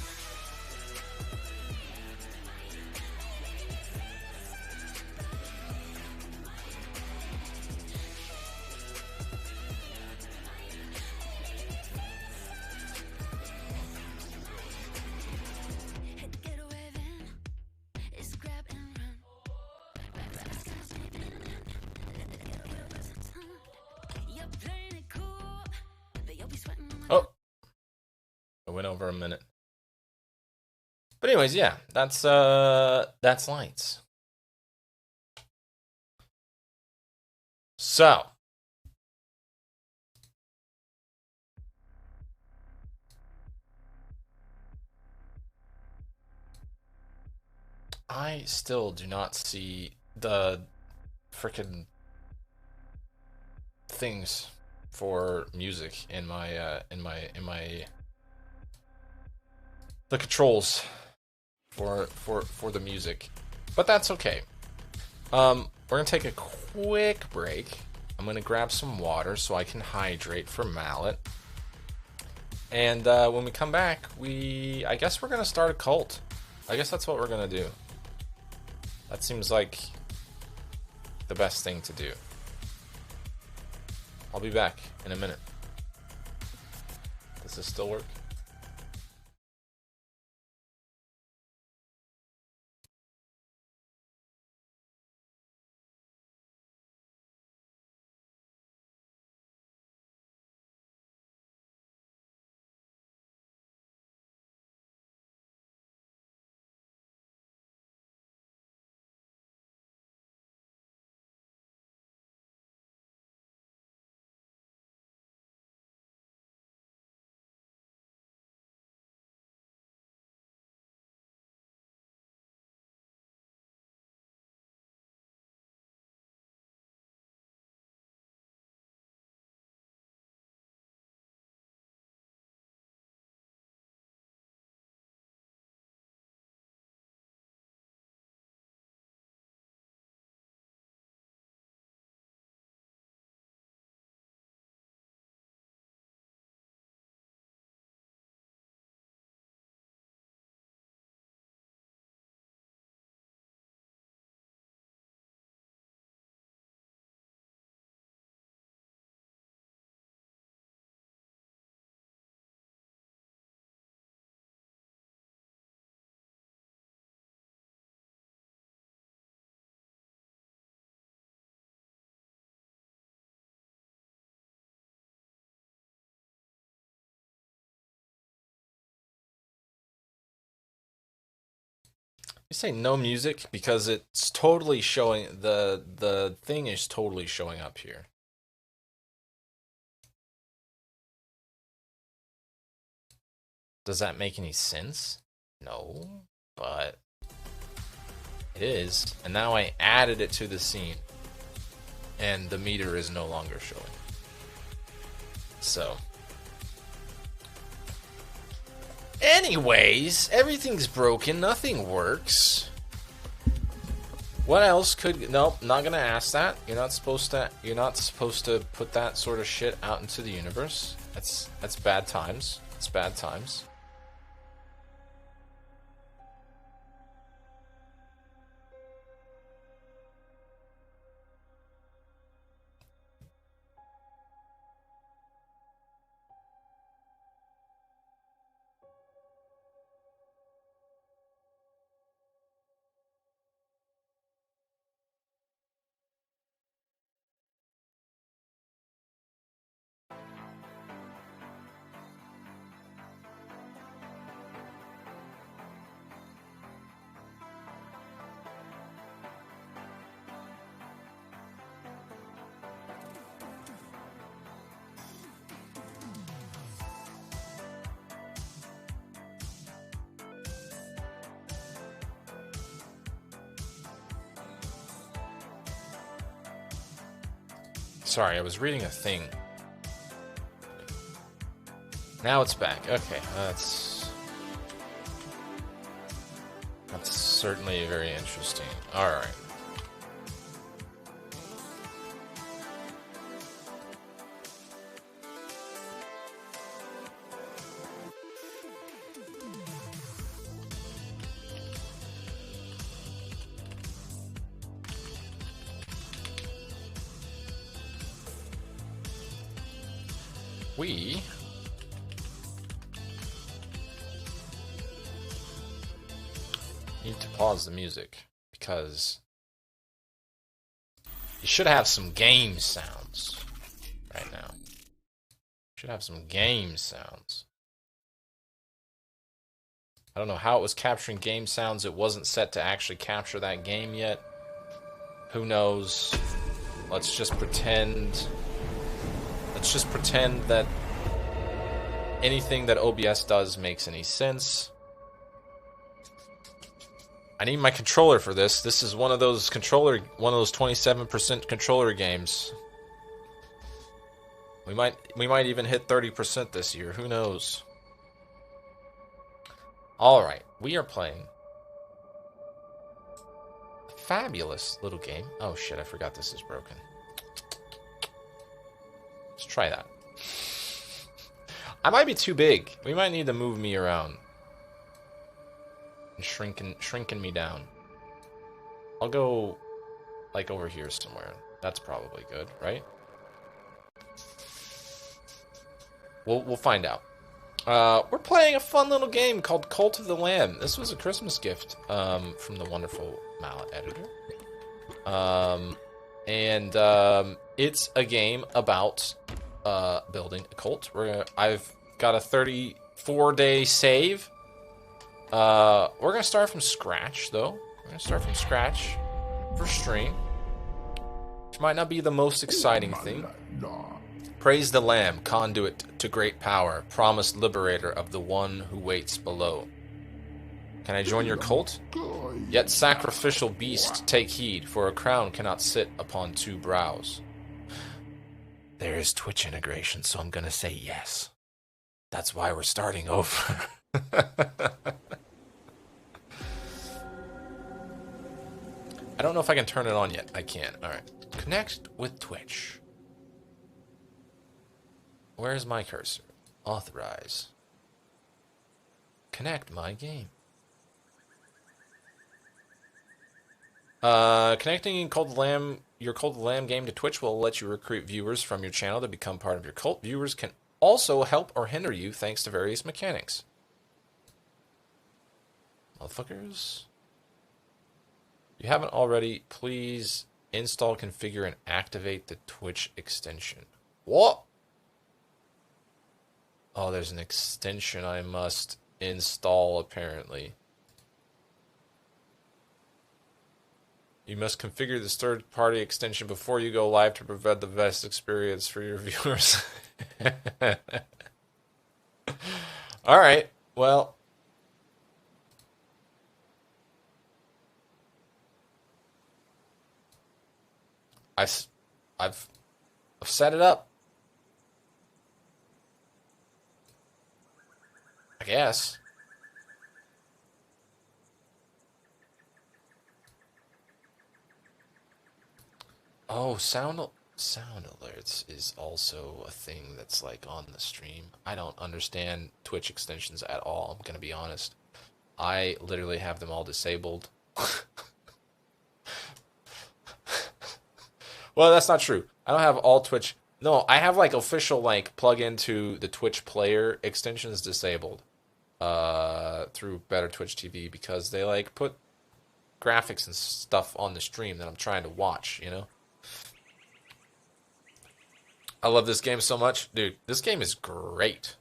Hit the getaway van. It's grab and run. Right by the sky's sleeping. Let the getaway was a ton. You're playing it cool, but you'll be sweating on my Oh, I went over a minute. But anyways, yeah, that's Lights. So, I still do not see the freaking things for music in my the controls for the music, but that's okay. We're gonna take a quick break. I'm gonna grab some water so I can hydrate for Mallet. And when we come back, I guess we're gonna start a cult. I guess that's what we're gonna do. That seems like the best thing to do. I'll be back in a minute. Does this still work? You say no music because it's totally showing the thing is totally showing up here. Does that make any sense? No, but it is. And now I added it to the scene, and the meter is no longer showing. So, anyways, everything's broken. Nothing works. What else could? Nope, not gonna ask that. You're not supposed to. You're not supposed to put that sort of shit out into the universe. That's bad times. It's bad times. Sorry, I was reading a thing. Now it's back. Okay, that's certainly very interesting. All right. We need to pause the music because you should have some game sounds right now. You should have some game sounds. I don't know how it was capturing game sounds. It wasn't set to actually capture that game yet. Who knows? Let's just pretend. Let's just pretend that anything that OBS does makes any sense. I need my controller for this. This is one of those 27% controller games. We might even hit 30% this year. Who knows? All right, we are playing a fabulous little game. Oh shit, I forgot this is broken. Let's try that. I might be too big. We might need to move me around. And shrinking me down. I'll go like over here somewhere. That's probably good, right? We'll find out. We're playing a fun little game called Cult of the Lamb. This was a Christmas gift from the wonderful Mallet editor. It's a game about building a cult. I've got a 34-day save. We're gonna start from scratch, though. We're gonna start from scratch for stream, which might not be the most exciting thing. Praise the Lamb, conduit to great power, promised liberator of the one who waits below. Can I join your cult? Yet sacrificial beast, take heed, for a crown cannot sit upon two brows. There is Twitch integration, so I'm gonna say yes. That's why we're starting over. I don't know if I can turn it on yet. I can. Alright. Connect with Twitch. Where's my cursor? Authorize. Connect my game. Connecting your Cult of the Lamb game to Twitch will let you recruit viewers from your channel to become part of your cult. Viewers can also help or hinder you thanks to various mechanics. Motherfuckers. If you haven't already, please install, configure, and activate the Twitch extension. What? Oh, there's an extension I must install, apparently. You must configure this third-party extension before you go live to provide the best experience for your viewers. Alright, well. I've set it up. I guess. Oh, sound alerts is also a thing that's like on the stream. I don't understand Twitch extensions at all, I'm gonna be honest. I literally have them all disabled. Well, that's not true. I don't have all Twitch. No, I have like official like plug into the Twitch player extensions disabled through Better Twitch TV because they like put graphics and stuff on the stream that I'm trying to watch, you know? I love this game so much. Dude, this game is great.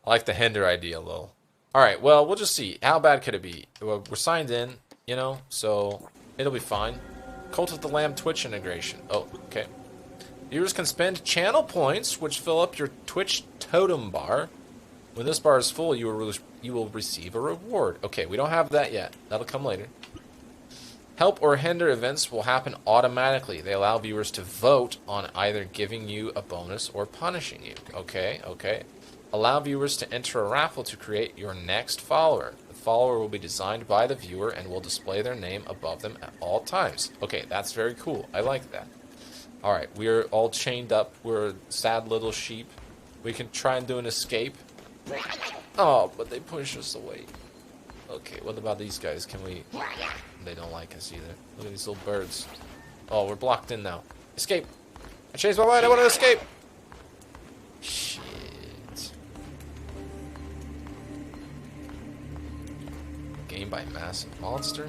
I like the hinder idea, lol. Alright, well, we'll just see. How bad could it be? We're signed in, you know, so it'll be fine. Cult of the Lamb Twitch integration. Oh, okay. Viewers can spend channel points, which fill up your Twitch totem bar. When this bar is full, you will receive a reward. Okay, we don't have that yet. That'll come later. Help or hinder events will happen automatically. They allow viewers to vote on either giving you a bonus or punishing you. Okay, okay. Allow viewers to enter a raffle to create your next follower. The follower will be designed by the viewer and will display their name above them at all times. Okay, that's very cool. I like that. Alright, we're all chained up. We're sad little sheep. We can try and do an escape. Oh, but they push us away. Okay, what about these guys? Can we... They don't like us either. Look at these little birds. Oh, we're blocked in now. Escape! I changed my mind. I want to escape! Shit. Game by Massive Monster.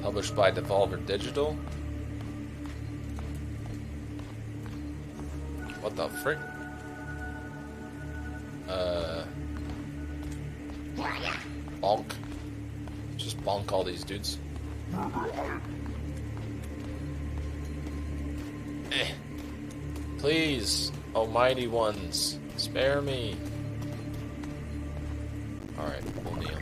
Published by Devolver Digital. What the frick? Bonk. Just bonk all these dudes. Please, almighty ones, spare me. Alright, we'll kneel.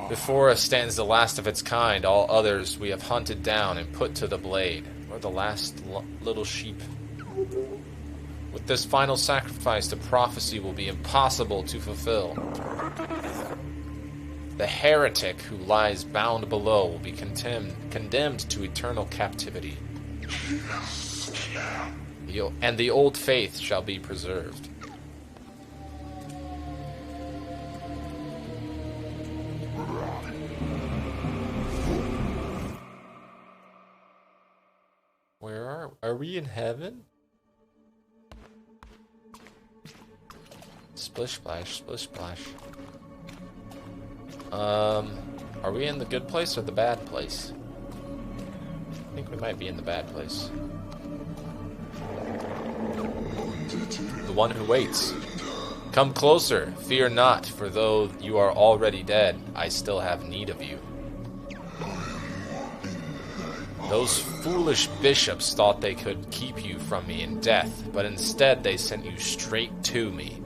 Before us stands the last of its kind. All others we have hunted down and put to the blade. We're the last little sheep. With this final sacrifice, the prophecy will be impossible to fulfill. The heretic who lies bound below will be condemned to eternal captivity. And the old faith shall be preserved. Where are we in heaven? Splish splash, splish splash. Are we in the good place or the bad place? I think we might be in the bad place. The one who waits. Come closer, fear not, for though you are already dead, I still have need of you. Those foolish bishops thought they could keep you from me in death, but instead they sent you straight to me.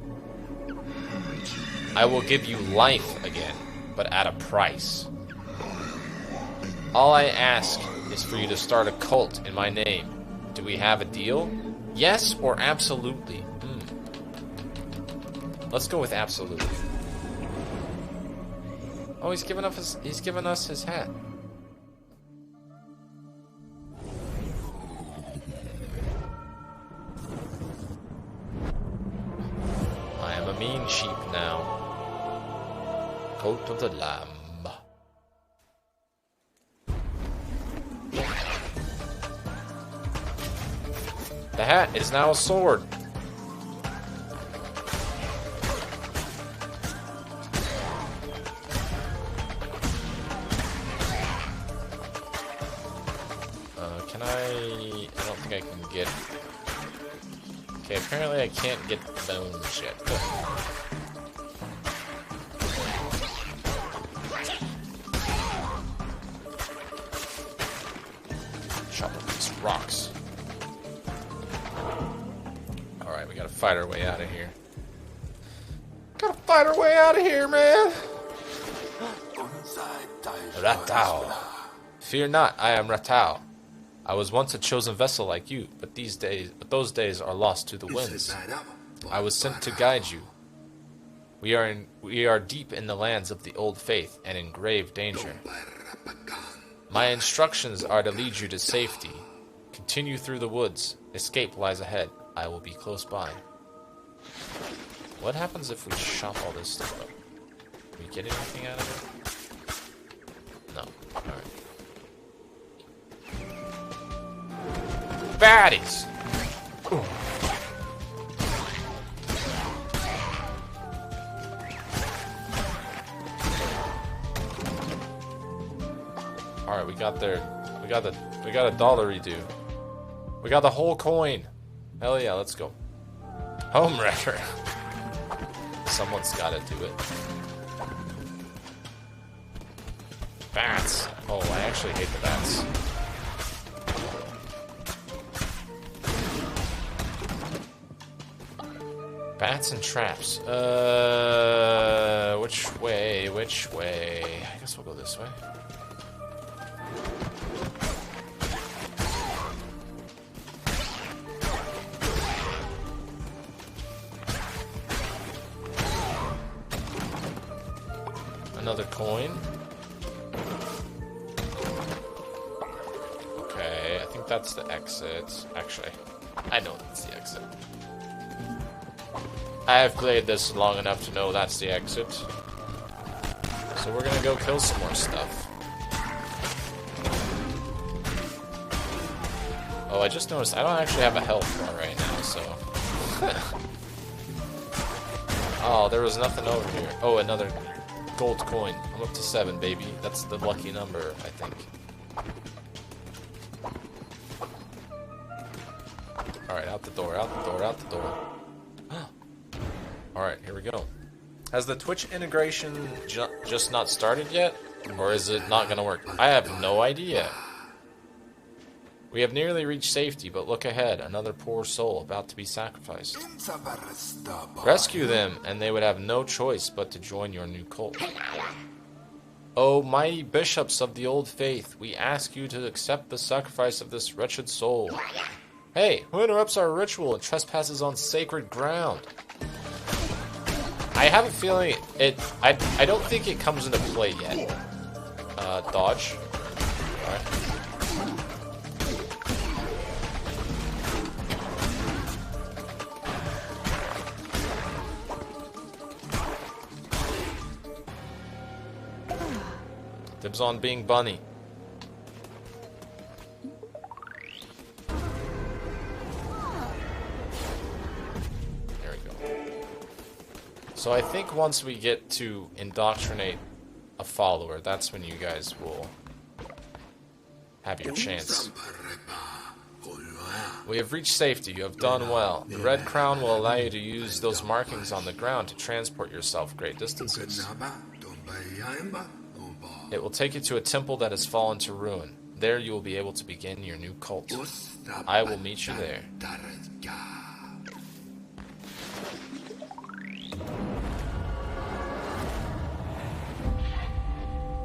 I will give you life again, but at a price. All I ask is for you to start a cult in my name. Do we have a deal? Yes or absolutely? Let's go with absolutely. Oh, he's given us his hat. I am a mean sheep now. Coat of the Lamb. The hat is now a sword. Can I don't think I can get... Okay, apparently I can't get the bones yet. Chop up these rocks. Alright, we gotta fight our way out of here. Gotta fight our way out of here, man! Ratau. Fear not, I am Ratau. I was once a chosen vessel like you, but those days are lost to the winds. I was sent to guide you. We are deep in the lands of the old faith and in grave danger. My instructions are to lead you to safety. Continue through the woods. Escape lies ahead. I will be close by. What happens if we chop all this stuff up? Can we get anything out of it? No. Alright. Baddies! Ooh. Alright, we got a dollar redo. We got the whole coin. Hell yeah, let's go. Home wrecker. Someone's gotta do it. Bats. Oh, I actually hate the bats. Bats and traps. Which way? Which way? I guess we'll go this way. Another coin. Okay, I think that's the exit. Actually, I know that's the exit. I have played this long enough to know that's the exit. So we're gonna go kill some more stuff. Oh, I just noticed I don't actually have a health bar right now, so... Oh, there was nothing over here. Oh, another gold coin. I'm up to 7, baby. That's the lucky number, I think. Alright, out the door, out the door, out the door. Alright, here we go. Has the Twitch integration just not started yet? Or is it not gonna work? I have no idea. We have nearly reached safety, but look ahead. Another poor soul about to be sacrificed. Rescue them, and they would have no choice but to join your new cult. O mighty bishops of the old faith, we ask you to accept the sacrifice of this wretched soul. Hey, who interrupts our ritual and trespasses on sacred ground? I have a feeling I don't think it comes into play yet. Dodge. Alright. Dibs on being bunny. There we go. So I think once we get to indoctrinate a follower, that's when you guys will have your chance. We have reached safety. You have done well. The red crown will allow you to use those markings on the ground to transport yourself great distances. It will take you to a temple that has fallen to ruin. There you will be able to begin your new cult. I will meet you there.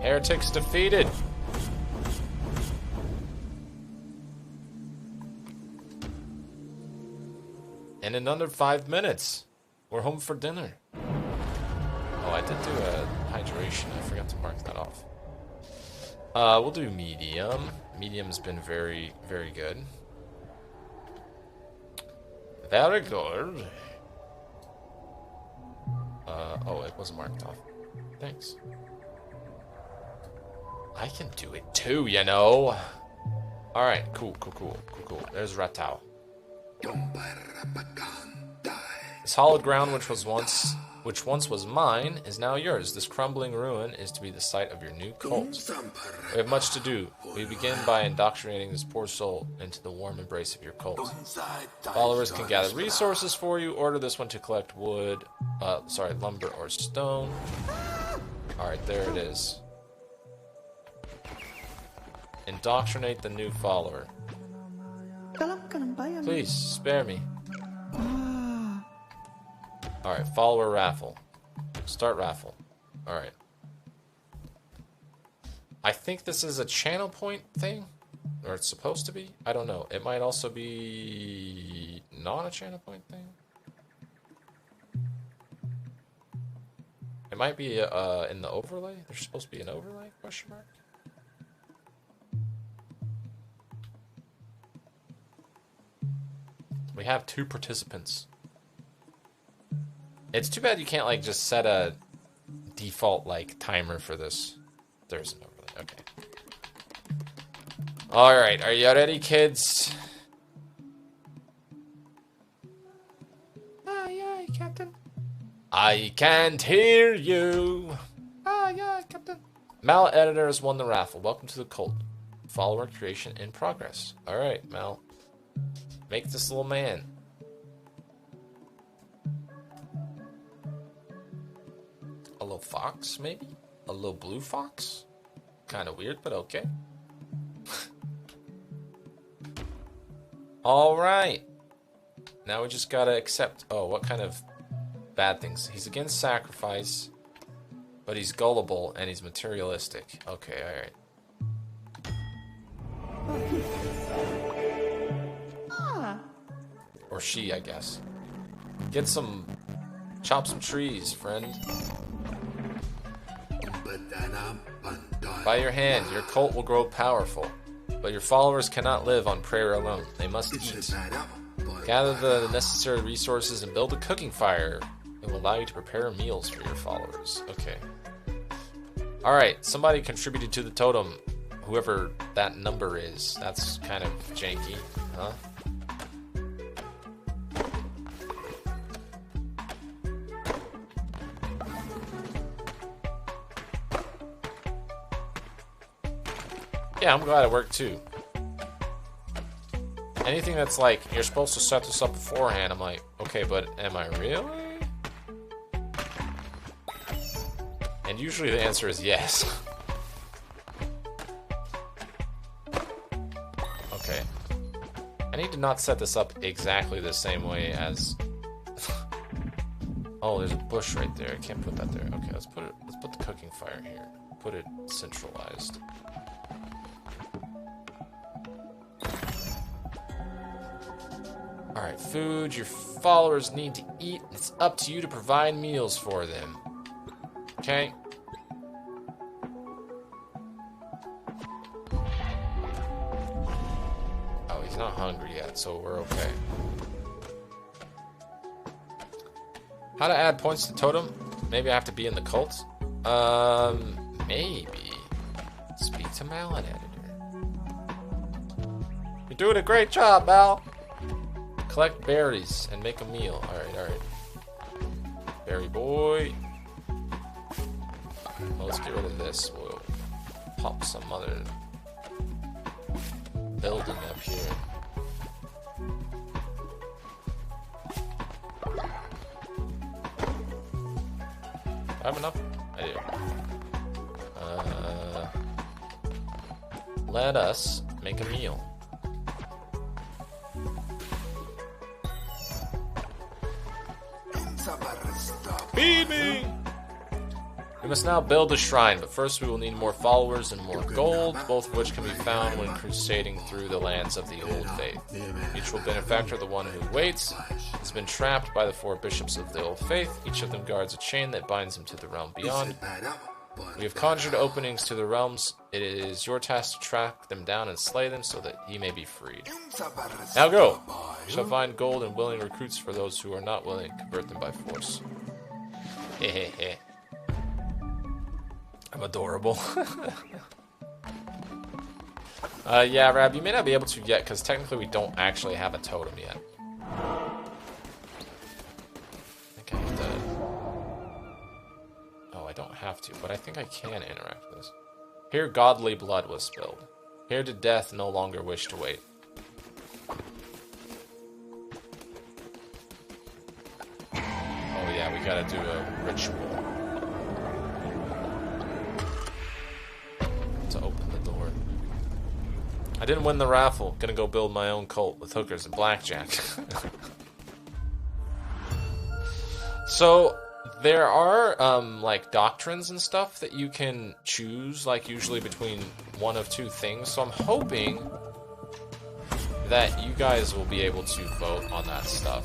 Heretics defeated. And in under 5 minutes, we're home for dinner. Oh, I did do a hydration. I forgot to mark that off. We'll do medium. Medium's been very, very good. Very good. Oh, it wasn't marked off. Thanks. I can do it too, you know. Alright, cool. There's Ratau. This hallowed ground which once was mine is now yours. This crumbling ruin is to be the site of your new cult. We have much to do. We begin by indoctrinating this poor soul into the warm embrace of your cult. Followers can gather resources for you. Order this one to collect wood, lumber or stone. Alright, there it is. Indoctrinate the new follower. Please, spare me. Alright, follower raffle. Start raffle. Alright. I think this is a channel point thing. Or it's supposed to be. I don't know. It might also be not a channel point thing. It might be in the overlay. There's supposed to be an overlay? Question mark. We have 2 participants. It's too bad you can't like just set a default like timer for this. There's an overlay. Okay. All right, are you ready, kids? Aye, aye, Captain. I can't hear you. Aye, aye, Captain. Mal Editor has won the raffle. Welcome to the cult. Follower creation in progress. All right, Mal. Make this little man. A little fox, maybe? A little blue fox? Kind of weird, but okay. Alright. Now we just gotta accept... Oh, what kind of bad things? He's against sacrifice, but he's gullible and he's materialistic. Okay, alright. Or she, I guess. Get some... Chop some trees, friend. By your hand, your cult will grow powerful. But your followers cannot live on prayer alone. They must eat. Gather the necessary resources and build a cooking fire. It will allow you to prepare meals for your followers. Okay. Alright, somebody contributed to the totem. Whoever that number is. That's kind of janky, huh? Yeah, I'm glad it worked too. Anything that's like, you're supposed to set this up beforehand, I'm like, okay, but am I really? And usually the answer is yes. Okay. I need to not set this up exactly the same way as... Oh, there's a bush right there. I can't put that there. Okay, let's put the cooking fire here. Put it centralized. Alright, food. Your followers need to eat. It's up to you to provide meals for them. Okay? Oh, he's not hungry yet, so we're okay. How to add points to totem? Maybe I have to be in the cult? Maybe. Speak to Mal Editor. You're doing a great job, Mal! Collect berries and make a meal. Alright, alright. Berry boy. Well, let's get rid of this. We'll pop some other building up here. I have enough? I do. Let us make a meal. Feed me! We must now build a shrine, but first we will need more followers and more gold, both of which can be found when crusading through the lands of the old faith. Mutual benefactor, the one who waits, has been trapped by the 4 bishops of the old faith. Each of them guards a chain that binds him to the realm beyond. We have conjured openings to the realms. It is your task to track them down and slay them so that he may be freed. Now go! You shall find gold and willing recruits for those who are not willing to convert them by force. Hehehe. I'm adorable. Yeah, Rab, you may not be able to yet, because technically we don't actually have a totem yet. I think I have to... Oh, I don't have to, but I think I can interact with this. Here godly blood was spilled. Here did death no longer wish to wait. Oh yeah, we gotta do a ritual. To open the door. I didn't win the raffle. Gonna go build my own cult with hookers and blackjack. So, there are, like, doctrines and stuff that you can choose, like, usually between one of 2 things. So I'm hoping that you guys will be able to vote on that stuff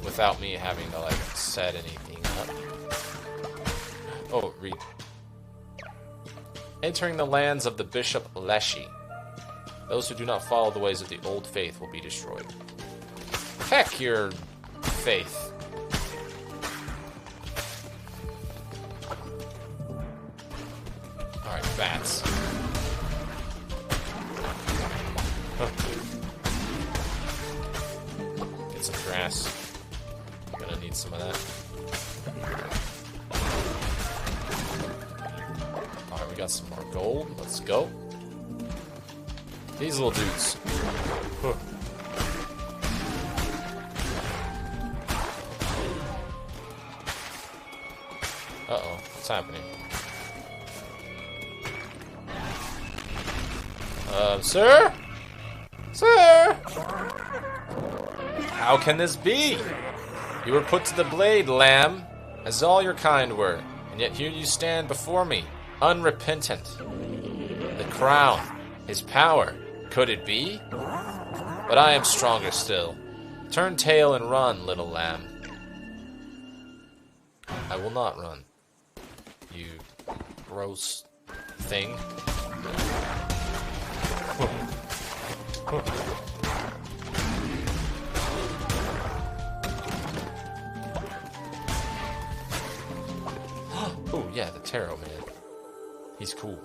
without me having to, like, set anything up. Oh, read. Entering the lands of the Bishop Leshy. Those who do not follow the ways of the old faith will be destroyed. Heck your faith. Alright, bats. Huh. Get some grass. Gonna need some of that. Alright, we got some more gold. Let's go. These little dudes. Huh. Uh-oh, what's happening? Sir? Sir? How can this be? You were put to the blade, lamb, as all your kind were, and yet here you stand before me, unrepentant. The crown, his power, could it be? But I am stronger still. Turn tail and run, little lamb. I will not run. You gross thing. Oh yeah, the tarot man. He's cool.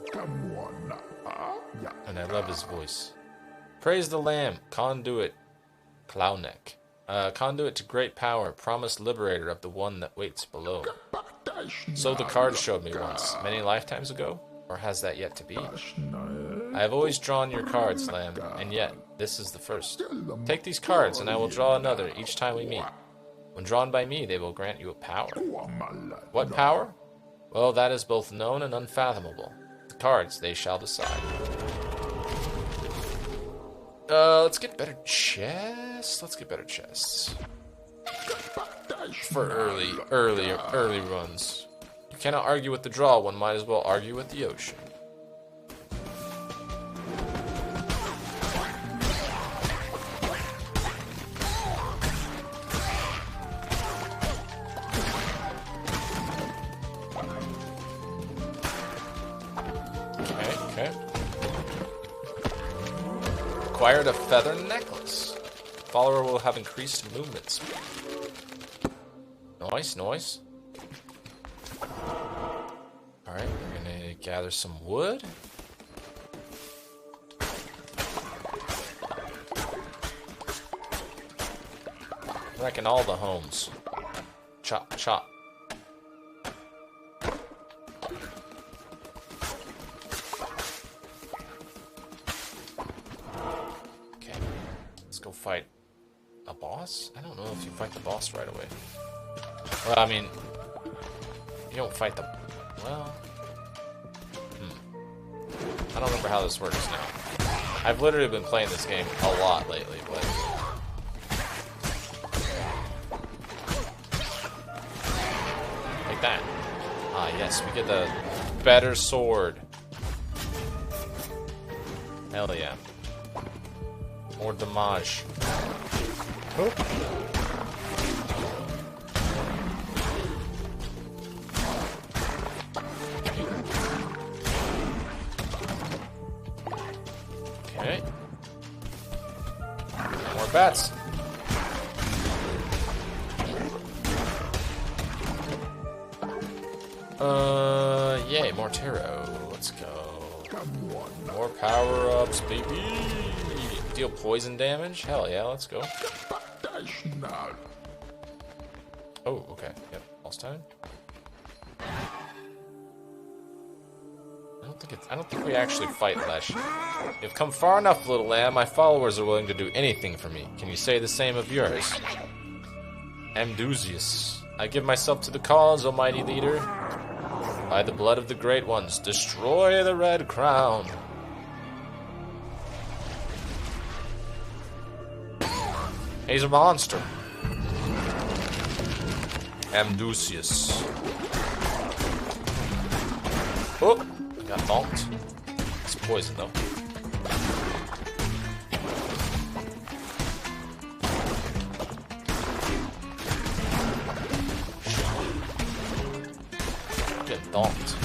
And I love his voice. Praise the Lamb, conduit, Clownneck. Conduit to great power, promised liberator of the one that waits below. So the card showed me once, many lifetimes ago, or has that yet to be? I have always drawn your cards, Lamb, and yet, this is the first. Take these cards, and I will draw another each time we meet. When drawn by me, they will grant you a power. What power? Well, that is both known and unfathomable. The cards, they shall decide. Let's get better chests. Let's get better chests. For early runs. You cannot argue with the draw, one might as well argue with the ocean. Okay. Acquired a feather necklace. Follower will have increased movement speed. Nice. Alright, we're gonna gather some wood. Wrecking all the homes. Chop, chop. Okay, let's go fight a boss? I don't know if you fight the boss right away. Well, I mean, you don't fight the... Well... I don't remember how this works now. I've literally been playing this game a lot lately, but... Like that. Ah, yes, we get the better sword. Hell yeah. More damage. Oh. Okay. More bats. Yay, more tarot. Let's go. More power-ups, baby. Deal poison damage? Hell yeah, let's go. Oh, okay. Yep, boss time. I don't think we actually fight Lesh. You've come far enough, little lamb. My followers are willing to do anything for me. Can you say the same of yours? Amdusius. I give myself to the cause, O mighty leader. By the blood of the great ones, destroy the red crown. He's a monster. Amdusius. Oh, got bonked. It's poison though. Getting Don't.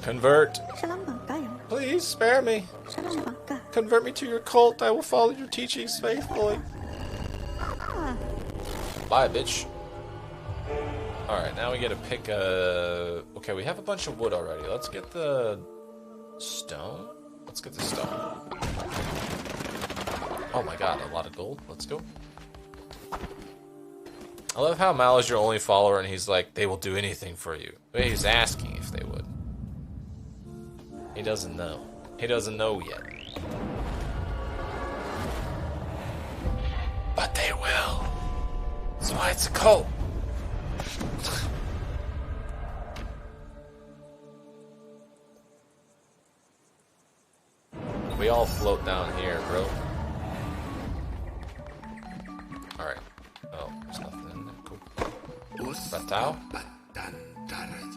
Convert. Salam bangkayam. Please spare me. Salam bangka. Convert me to your cult. I will follow your teachings faithfully. Bye, bitch. Alright, now we get to pick a... Okay, we have a bunch of wood already. Let's get the... stone? Let's get the stone. Oh my god, a lot of gold. Let's go. I love how Mal is your only follower and he's like, they will do anything for you. But he's asking if they would. He doesn't know. He doesn't know yet. But they will. That's why it's a cult. We all float down here, bro. Alright. Oh, there's nothing in there. Cool. Batao?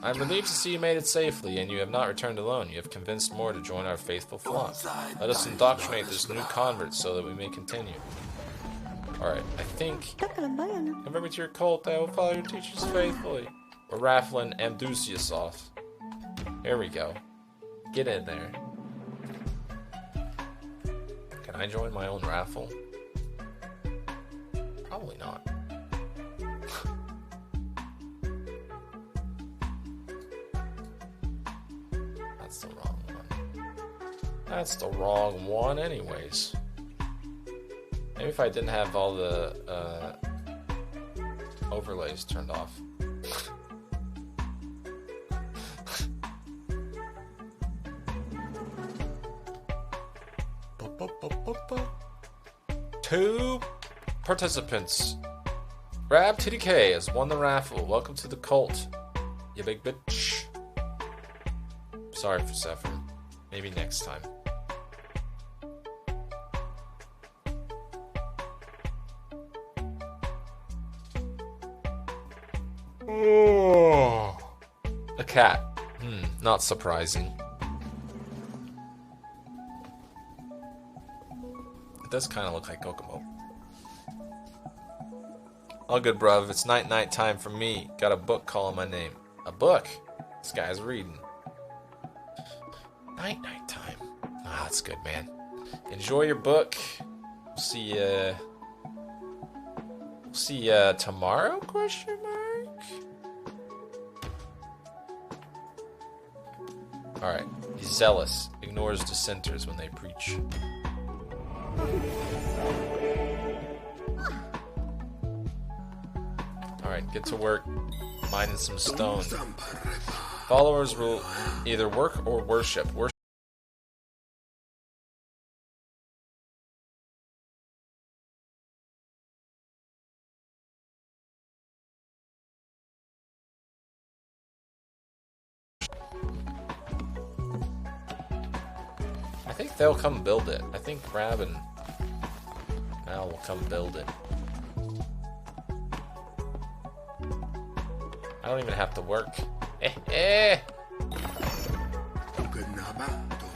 I'm relieved to see you made it safely, and you have not returned alone. You have convinced more to join our faithful flock. Let us indoctrinate this new convert so that we may continue. Alright, I think... Convert me to your cult, I will follow your teachers faithfully. We're raffling Amdusius off. Here we go. Get in there. Can I join my own raffle? Probably not. That's the wrong one. That's the wrong one anyways. Maybe if I didn't have all the overlays turned off. Two participants. Rab TDK has won the raffle. Welcome to the cult, you big bitch. Sorry for suffering. Maybe next time. Oh. A cat. Not surprising. It does kind of look like Kokomo. All good, bruv. It's night time for me. Got a book calling my name. A book? This guy's reading. Night time. Ah, that's good, man. Enjoy your book. See ya tomorrow? Question mark. Alright. He's zealous. Ignores dissenters when they preach. Alright, get to work mining some stone. Followers will either work or worship. I think they'll come build it. I think Rab and Mal will come build it. I don't even have to work.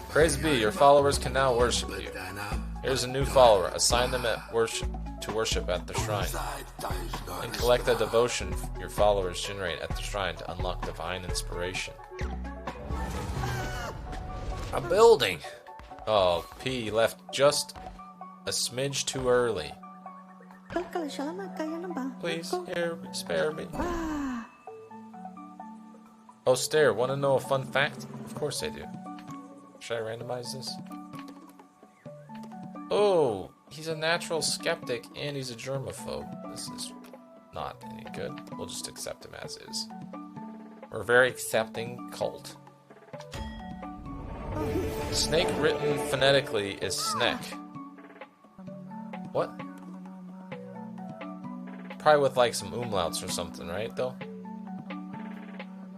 Praise be, your followers can now worship you. Here's a new follower. Assign them to worship at the shrine. And collect the devotion your followers generate at the shrine to unlock divine inspiration. I'm building! Oh, P left just a smidge too early. Please, here, spare me. Oh, Stair, want to know a fun fact? Of course I do. Should I randomize this? Oh, he's a natural skeptic and he's a germaphobe. This is not any good. We'll just accept him as is. We're a very accepting cult. Snake written phonetically is snack. What? Probably with like some umlauts or something, right though?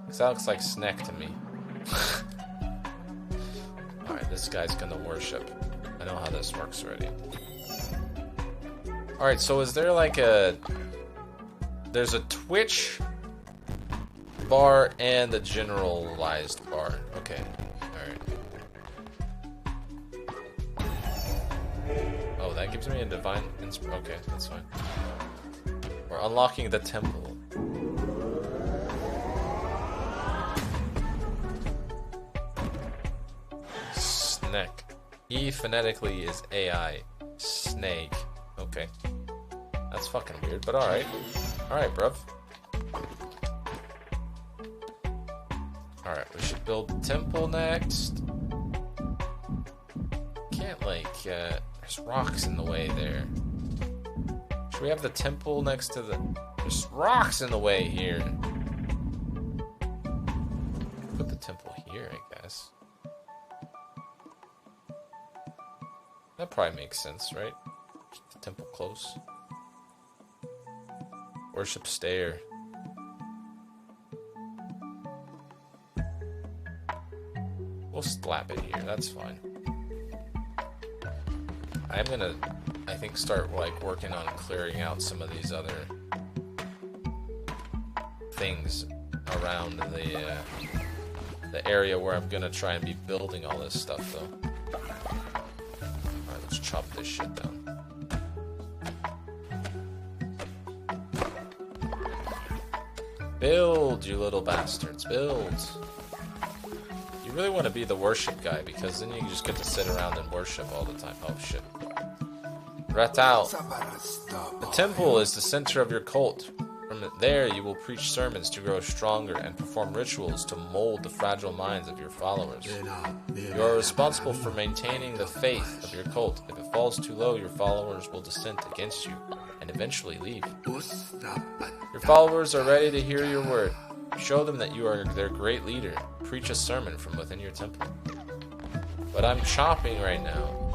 Because that looks like snack to me. Alright, this guy's gonna worship. I know how this works already. Alright, so is there like a... There's a Twitch bar and the generalized bar. Okay, alright. Oh, that gives me a divine inspiration. Okay, that's fine. We're unlocking the temple. Snake. E phonetically is AI. Snake. Okay. That's fucking weird, but alright. Alright, bruv. Alright, we should build the temple next. Can't, like, there's rocks in the way there. Should we have the temple next to the... There's rocks in the way here. Put the temple here, I guess. That probably makes sense, right? Keep the temple close. Worship Stair. We'll slap it here, that's fine. I'm gonna, I think, start like working on clearing out some of these other things around the area where I'm gonna try and be building all this stuff though. Alright, let's chop this shit down. Build, you little bastards, build. You really want to be the worship guy, because then you just get to sit around and worship all the time. Oh shit. Rat out. The temple is the center of your cult. From there you will preach sermons to grow stronger and perform rituals to mold the fragile minds of your followers. You are responsible for maintaining the faith of your cult. If it falls too low, your followers will dissent against you and eventually leave. Your followers are ready to hear your word. Show them that you are their great leader. Preach a sermon from within your temple. But I'm chopping right now.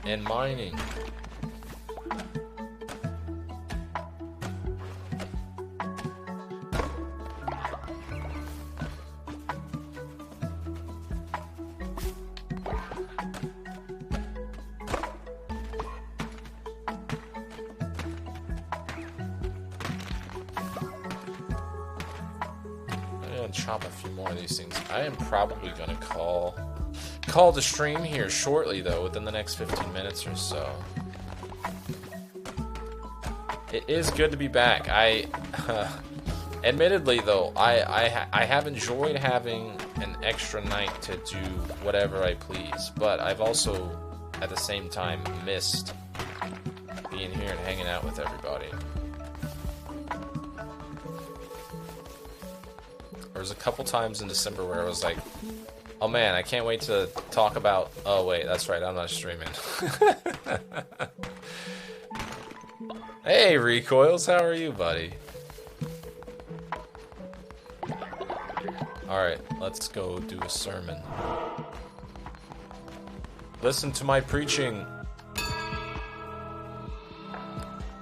And mining. Chop a few more of these things. I am probably gonna call the stream here shortly though, within the next 15 minutes or so. It is good to be back. Admittedly though, I have enjoyed having an extra night to do whatever I please, but I've also at the same time missed being here and hanging out with everybody. There was a couple times in December where I was like, oh man, I can't wait to talk about... Oh wait, that's right, I'm not streaming. Hey, Recoils, how are you, buddy? Alright, let's go do a sermon. Listen to my preaching.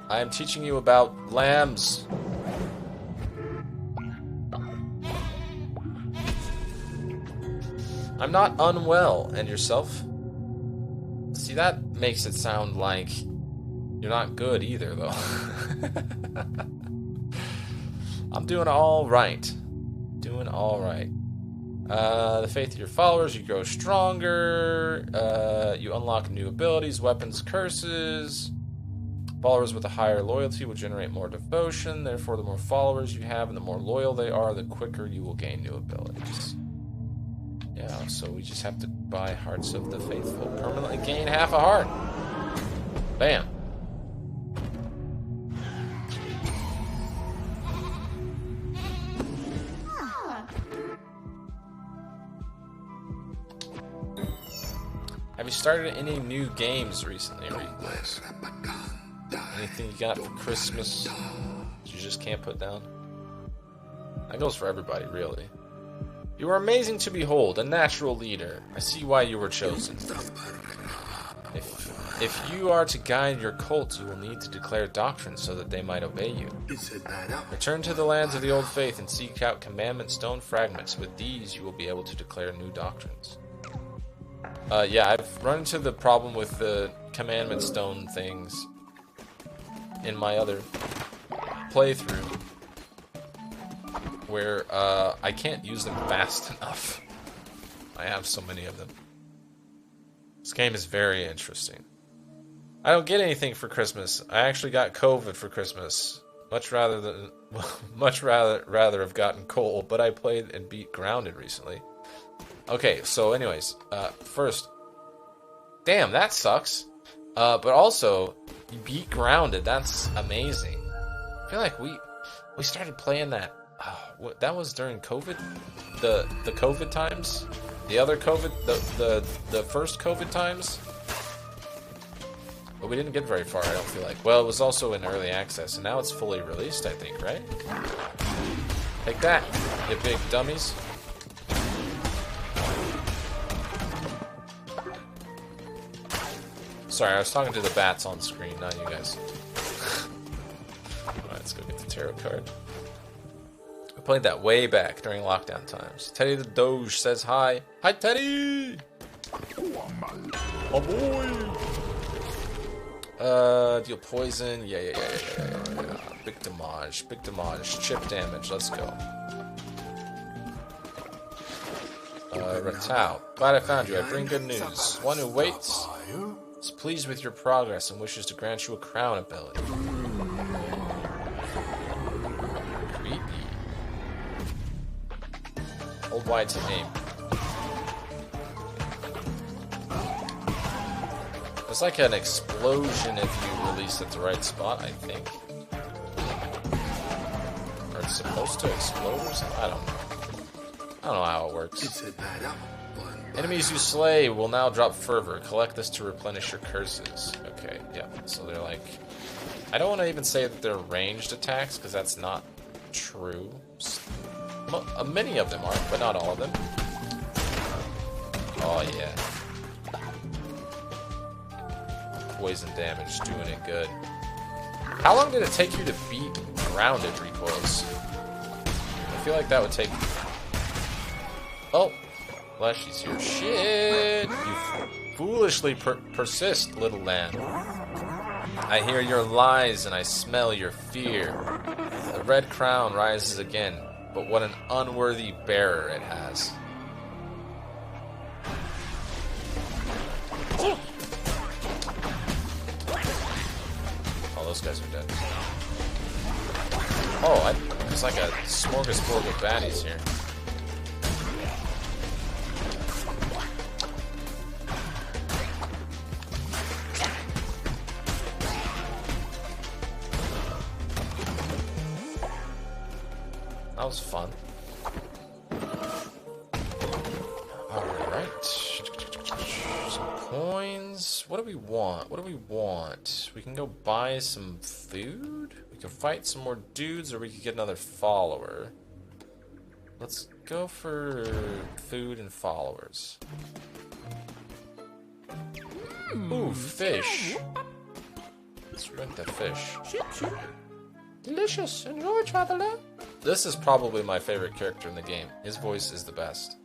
I am teaching you about lambs. I'm not unwell. And yourself? See, that makes it sound like you're not good either, though. I'm doing all right. Doing all right. The faith of your followers, you grow stronger. You unlock new abilities, weapons, curses. Followers with a higher loyalty will generate more devotion. Therefore, the more followers you have and the more loyal they are, the quicker you will gain new abilities. Yeah, so we just have to buy Hearts of the Faithful. Permanently gain half a heart. Bam. Have you started any new games recently? Anything you got for Christmas that you just can't put down? That goes for everybody, really. You are amazing to behold, a natural leader. I see why you were chosen. If you are to guide your cult, you will need to declare doctrines so that they might obey you. Return to the lands of the old faith and seek out commandment stone fragments. With these, you will be able to declare new doctrines. Yeah, I've run into the problem with the commandment stone things in my other playthrough. where I can't use them fast enough. I have so many of them. This game is very interesting. I don't get anything for Christmas. I actually got COVID for Christmas. Much rather have gotten coal, but I played and beat Grounded recently. Okay, so anyways, first, damn, that sucks. But also, you beat Grounded. That's amazing. I feel like we started playing that. That was during COVID, the COVID times, the other COVID, the first COVID times. But we didn't get very far, I don't feel like. Well, it was also in early access, and now it's fully released, I think, right? Take that, you big dummies. Sorry, I was talking to the bats on screen, not you guys. Alright, let's go get the tarot card. I played that way back during lockdown times. Teddy the Doge says hi. Hi, Teddy! Oh, boy! Deal poison. Yeah. Big damage. Chip damage. Let's go. Ratau. Glad I found you. I bring good news. One who waits is pleased with your progress and wishes to grant you a crown ability. Creepy. Hold Y to aim. It's like an explosion if you release at the right spot, I think. Or it's supposed to explode or something? I don't know how it works. Enemies you slay will now drop fervor. Collect this to replenish your curses. Okay, yeah. So they're like... I don't want to even say that they're ranged attacks, because that's not true. Many of them are, but not all of them. Oh, yeah. Poison damage, doing it good. How long did it take you to beat Grounded recoils? I feel like that would take... Oh! Fleshy's here. Shit! You foolishly persist, little lamb. I hear your lies and I smell your fear. The red crown rises again, but what an unworthy bearer it has. Those guys are dead. Oh, there's like a smorgasbord of baddies here. That was fun. Alright. Some coins. What do we want? We can go buy some food? We can fight some more dudes, or we could get another follower. Let's go for food and followers. Ooh, fish. Let's drink the fish. Delicious. Enjoy, traveler. This is probably my favorite character in the game. His voice is the best.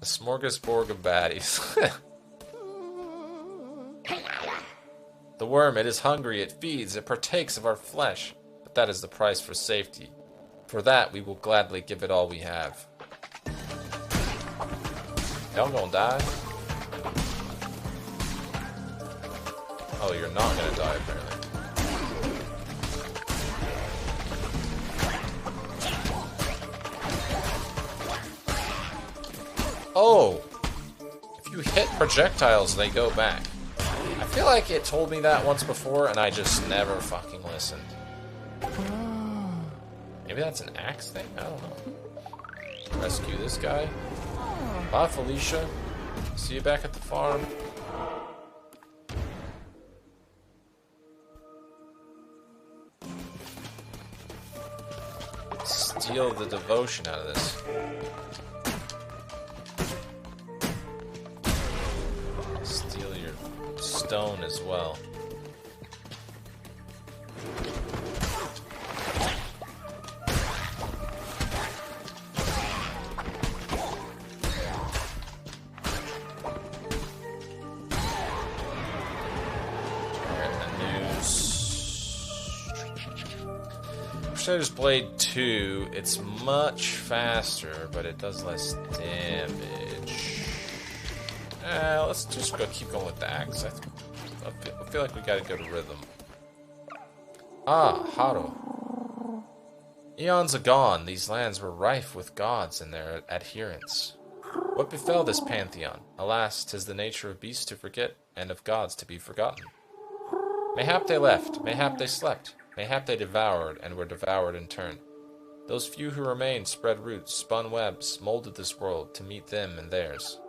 A smorgasbord of baddies. The worm, it is hungry, it feeds, it partakes of our flesh. But that is the price for safety. For that, we will gladly give it all we have. Y'all gonna die? Oh, you're not gonna die, apparently. Oh! If you hit projectiles, they go back. I feel like it told me that once before, and I just never fucking listened. Maybe that's an axe thing? I don't know. Rescue this guy. Bye, Felicia. See you back at the farm. Steal the devotion out of this. Steal your stone as well. Alright, the news. Crusader's Blade 2, it's much faster, but it does less damage. Let's just keep going with the axe. I feel like we got a good rhythm. Ah, Haro. Eons agone, these lands were rife with gods and their adherents. What befell this pantheon? Alas, 'tis the nature of beasts to forget, and of gods to be forgotten. Mayhap they left, mayhap they slept, mayhap they devoured, and were devoured in turn. Those few who remained spread roots, spun webs, molded this world to meet them and theirs.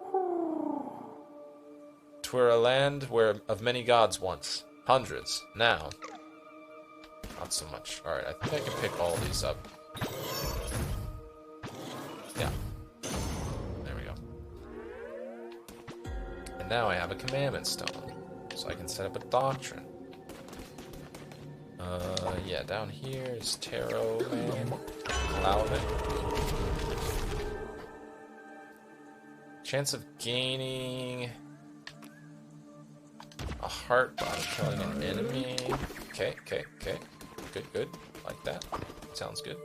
'Twere a land where of many gods once, hundreds, now not so much. Alright, I think I can pick all these up. Yeah. There we go. And now I have a commandment stone, so I can set up a doctrine. Yeah, down here is tarot, man. Allow it. Chance of gaining a heart by killing an enemy. Okay. Good. Like that. Sounds good.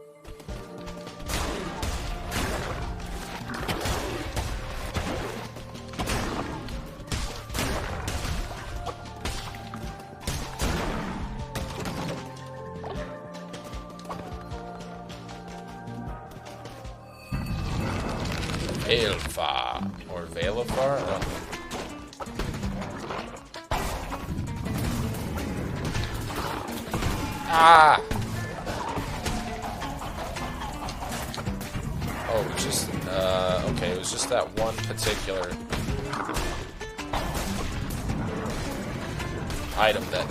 Veilfar or Veilfar? Ah! Oh, it was just, okay, it was just that one particular item that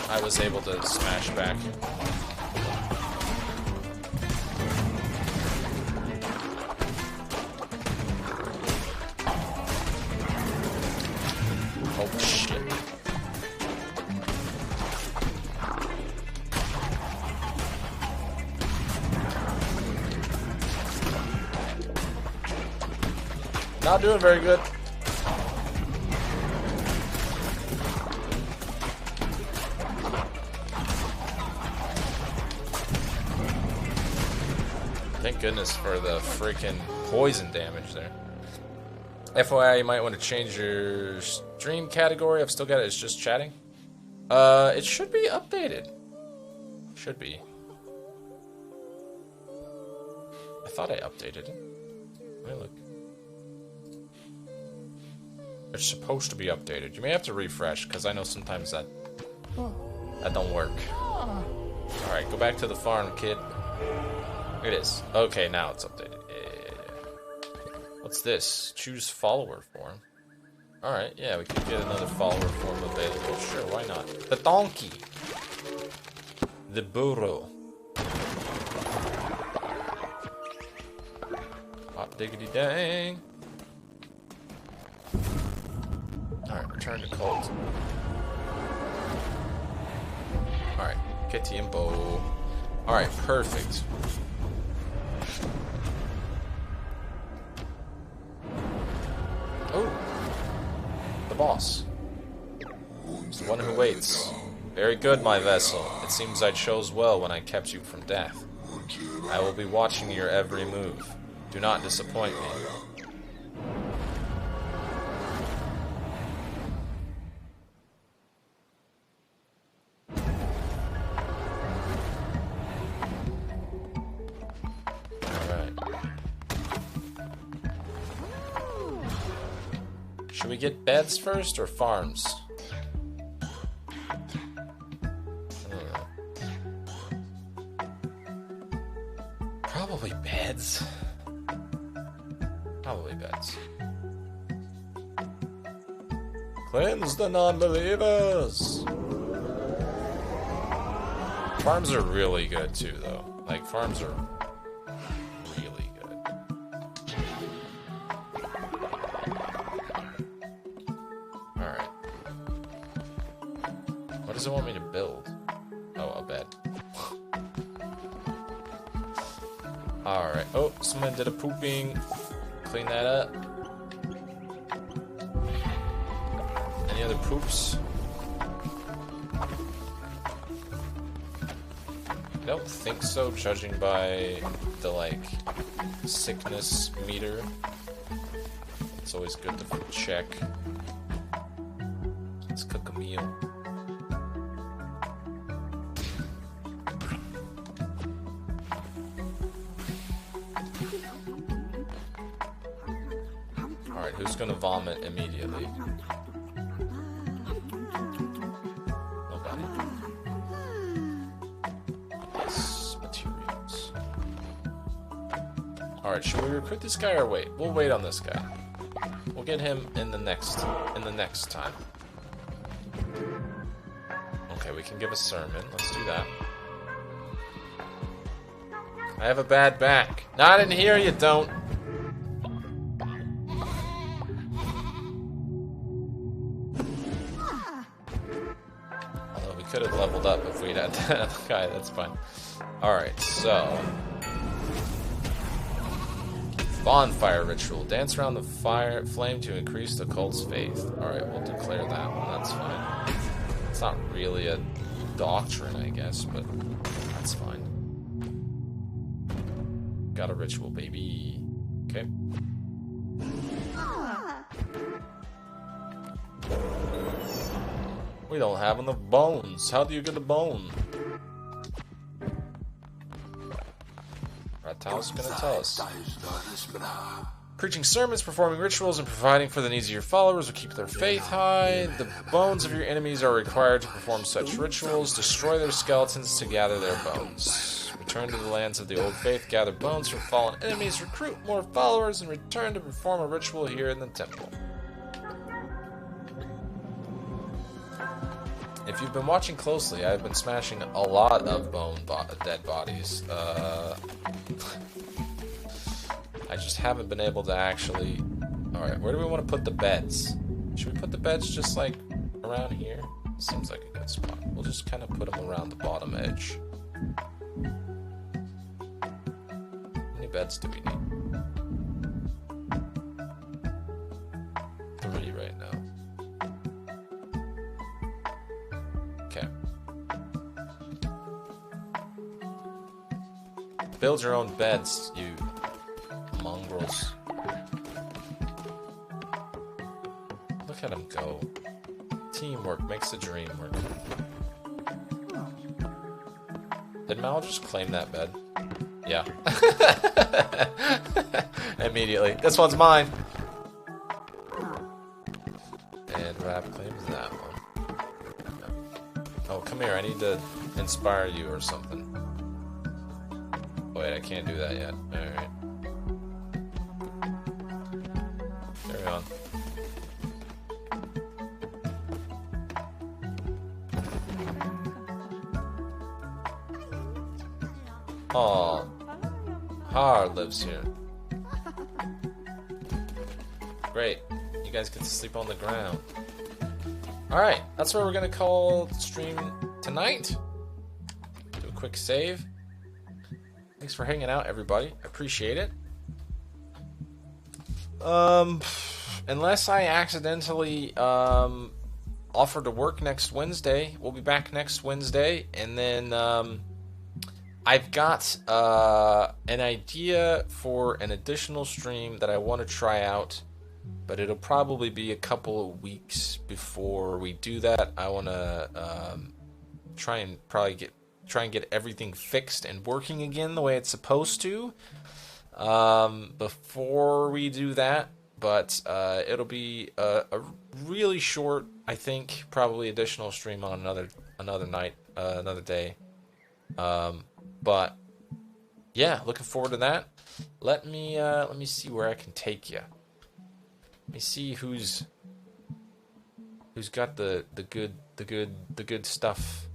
I was able to smash back. Oh, shit. Not doing very good. Thank goodness for the freaking poison damage there. FYI, you might want to change your stream category. I've still got it. It's just chatting. It should be updated. Should be. I thought I updated it. Let me look. It's supposed to be updated. You may have to refresh, because I know sometimes that don't work. Alright, go back to the farm, kid. It is. Okay, now it's updated. Yeah. What's this? Choose follower form. Alright, yeah, we could get another follower form available. Sure, why not? The donkey. The burro. Hot diggity dang. Alright, return to cult. Alright, get tiempo. Alright, perfect. Oh! The boss. It's the one who waits. Very good, my vessel. It seems I chose well when I kept you from death. I will be watching your every move. Do not disappoint me. Should we get beds first or farms? Probably beds. Probably beds. Cleanse the non-believers! Farms are really good too, though. Like, farms are really good. Alright. What does it want me to build? Oh, a bed. Alright. Oh, someone did a pooping. Clean that up. Any other poops? I don't think so, judging by the, like, sickness meter. It's always good to check. Let's cook a meal. Alright, who's gonna vomit immediately? Nobody. Yes, materials. Alright, should we recruit this guy or wait? We'll wait on this guy. We'll get him in the next time. Okay, we can give a sermon. Let's do that. I have a bad back. Not in here, you don't. Although we could have leveled up if we'd had that guy. That's fine. Alright, so... Bonfire ritual. Dance around the flame to increase the cult's faith. Alright, we'll declare that one. That's fine. It's not really a doctrine, I guess, but that's fine. Got a ritual, baby. Okay. We don't have enough bones. How do you get a bone? Ratal's gonna tell us. Preaching sermons, performing rituals, and providing for the needs of your followers will keep their faith high. The bones of your enemies are required to perform such rituals. Destroy their skeletons to gather their bones. Return to the lands of the old faith, gather bones from fallen enemies, recruit more followers, and return to perform a ritual here in the temple. If you've been watching closely, I've been smashing a lot of dead bodies. I just haven't been able to actually... Alright, where do we want to put the beds? Should we put the beds just like around here? Seems like a good spot. We'll just kind of put them around the bottom edge. How many beds do we need? 3 right now. Okay. Build your own beds, you mongrels. Look at him go. Teamwork makes the dream work. Did Mal just claim that bed? Yeah. Immediately. This one's mine. And Rap claims that one. Oh, come here. I need to inspire you or something. Wait, I can't do that yet. Alright. Carry on. Aw. Har lives here. Great. You guys get to sleep on the ground. Alright, that's where we're gonna call the stream tonight. Do a quick save. Thanks for hanging out, everybody. I appreciate it. Unless I accidentally offer to work next Wednesday, we'll be back next Wednesday, and then I've got an idea for an additional stream that I want to try out, but it'll probably be a couple of weeks before we do that. I want to try and get everything fixed and working again the way it's supposed to before we do that. But it'll be a really short, I think, probably additional stream on another night, another day. But yeah, looking forward to that. Let me see where I can take you. Let me see who's got the good stuff.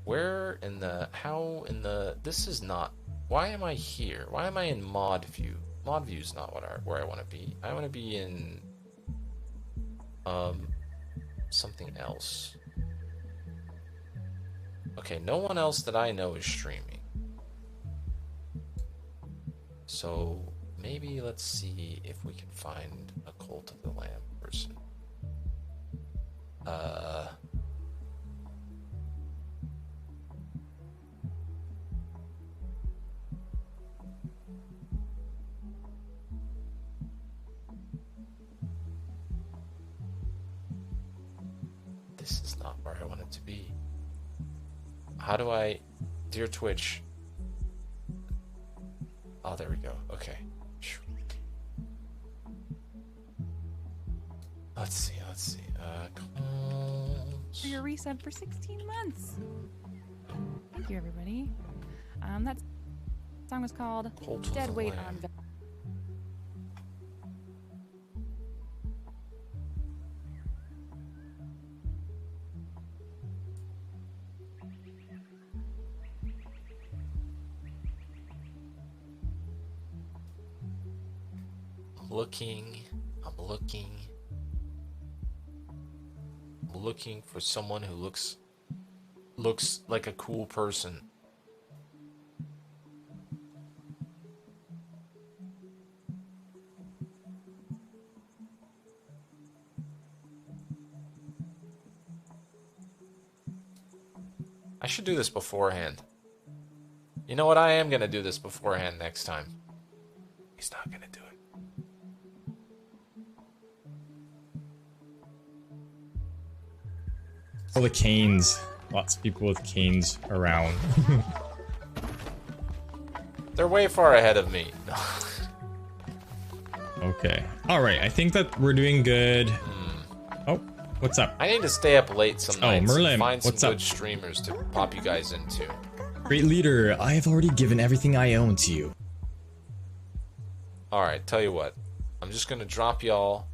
Where in the this is not. Why am I here? Why am I in mod view? Mod view is not where I want to be. I want to be in something else. Okay, no one else that I know is streaming. So maybe let's see if we can find a Cult of the Lamb person. This is not where I want it to be. How do I... Dear Twitch. Oh, there we go. Okay. Let's see. For your resub for 16 months. Thank you, everybody. That song was called Hold to Dead the Weight Lamb. on... I'm looking for someone who looks like a cool person. I should do this beforehand. You know what? I am gonna do this beforehand next time. He's not gonna do it. All the canes. Lots of people with canes around. They're way far ahead of me. Okay. Alright, I think that we're doing good. Oh, what's up? I need to stay up late some nights Merlin, and find some what's up? good streamers to pop you guys into. Great leader, I have already given everything I own to you. Alright, tell you what. I'm just gonna drop y'all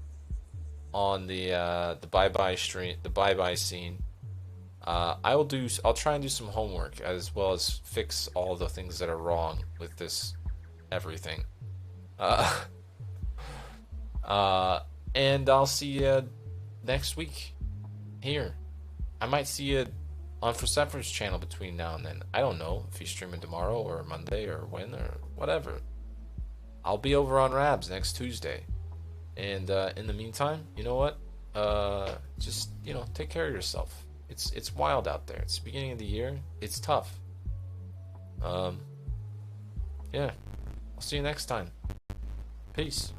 on the bye-bye stream, the bye-bye scene. I'll try and do some homework as well as fix all the things that are wrong with this everything. And I'll see you next week here. I might see you on Forsepher's channel between now and then. I don't know if he's streaming tomorrow or Monday or when or whatever. I'll be over on Rabs next Tuesday. And in the meantime, you know what? Just, you know, take care of yourself. It's wild out there. It's the beginning of the year. It's tough. Yeah. I'll see you next time. Peace.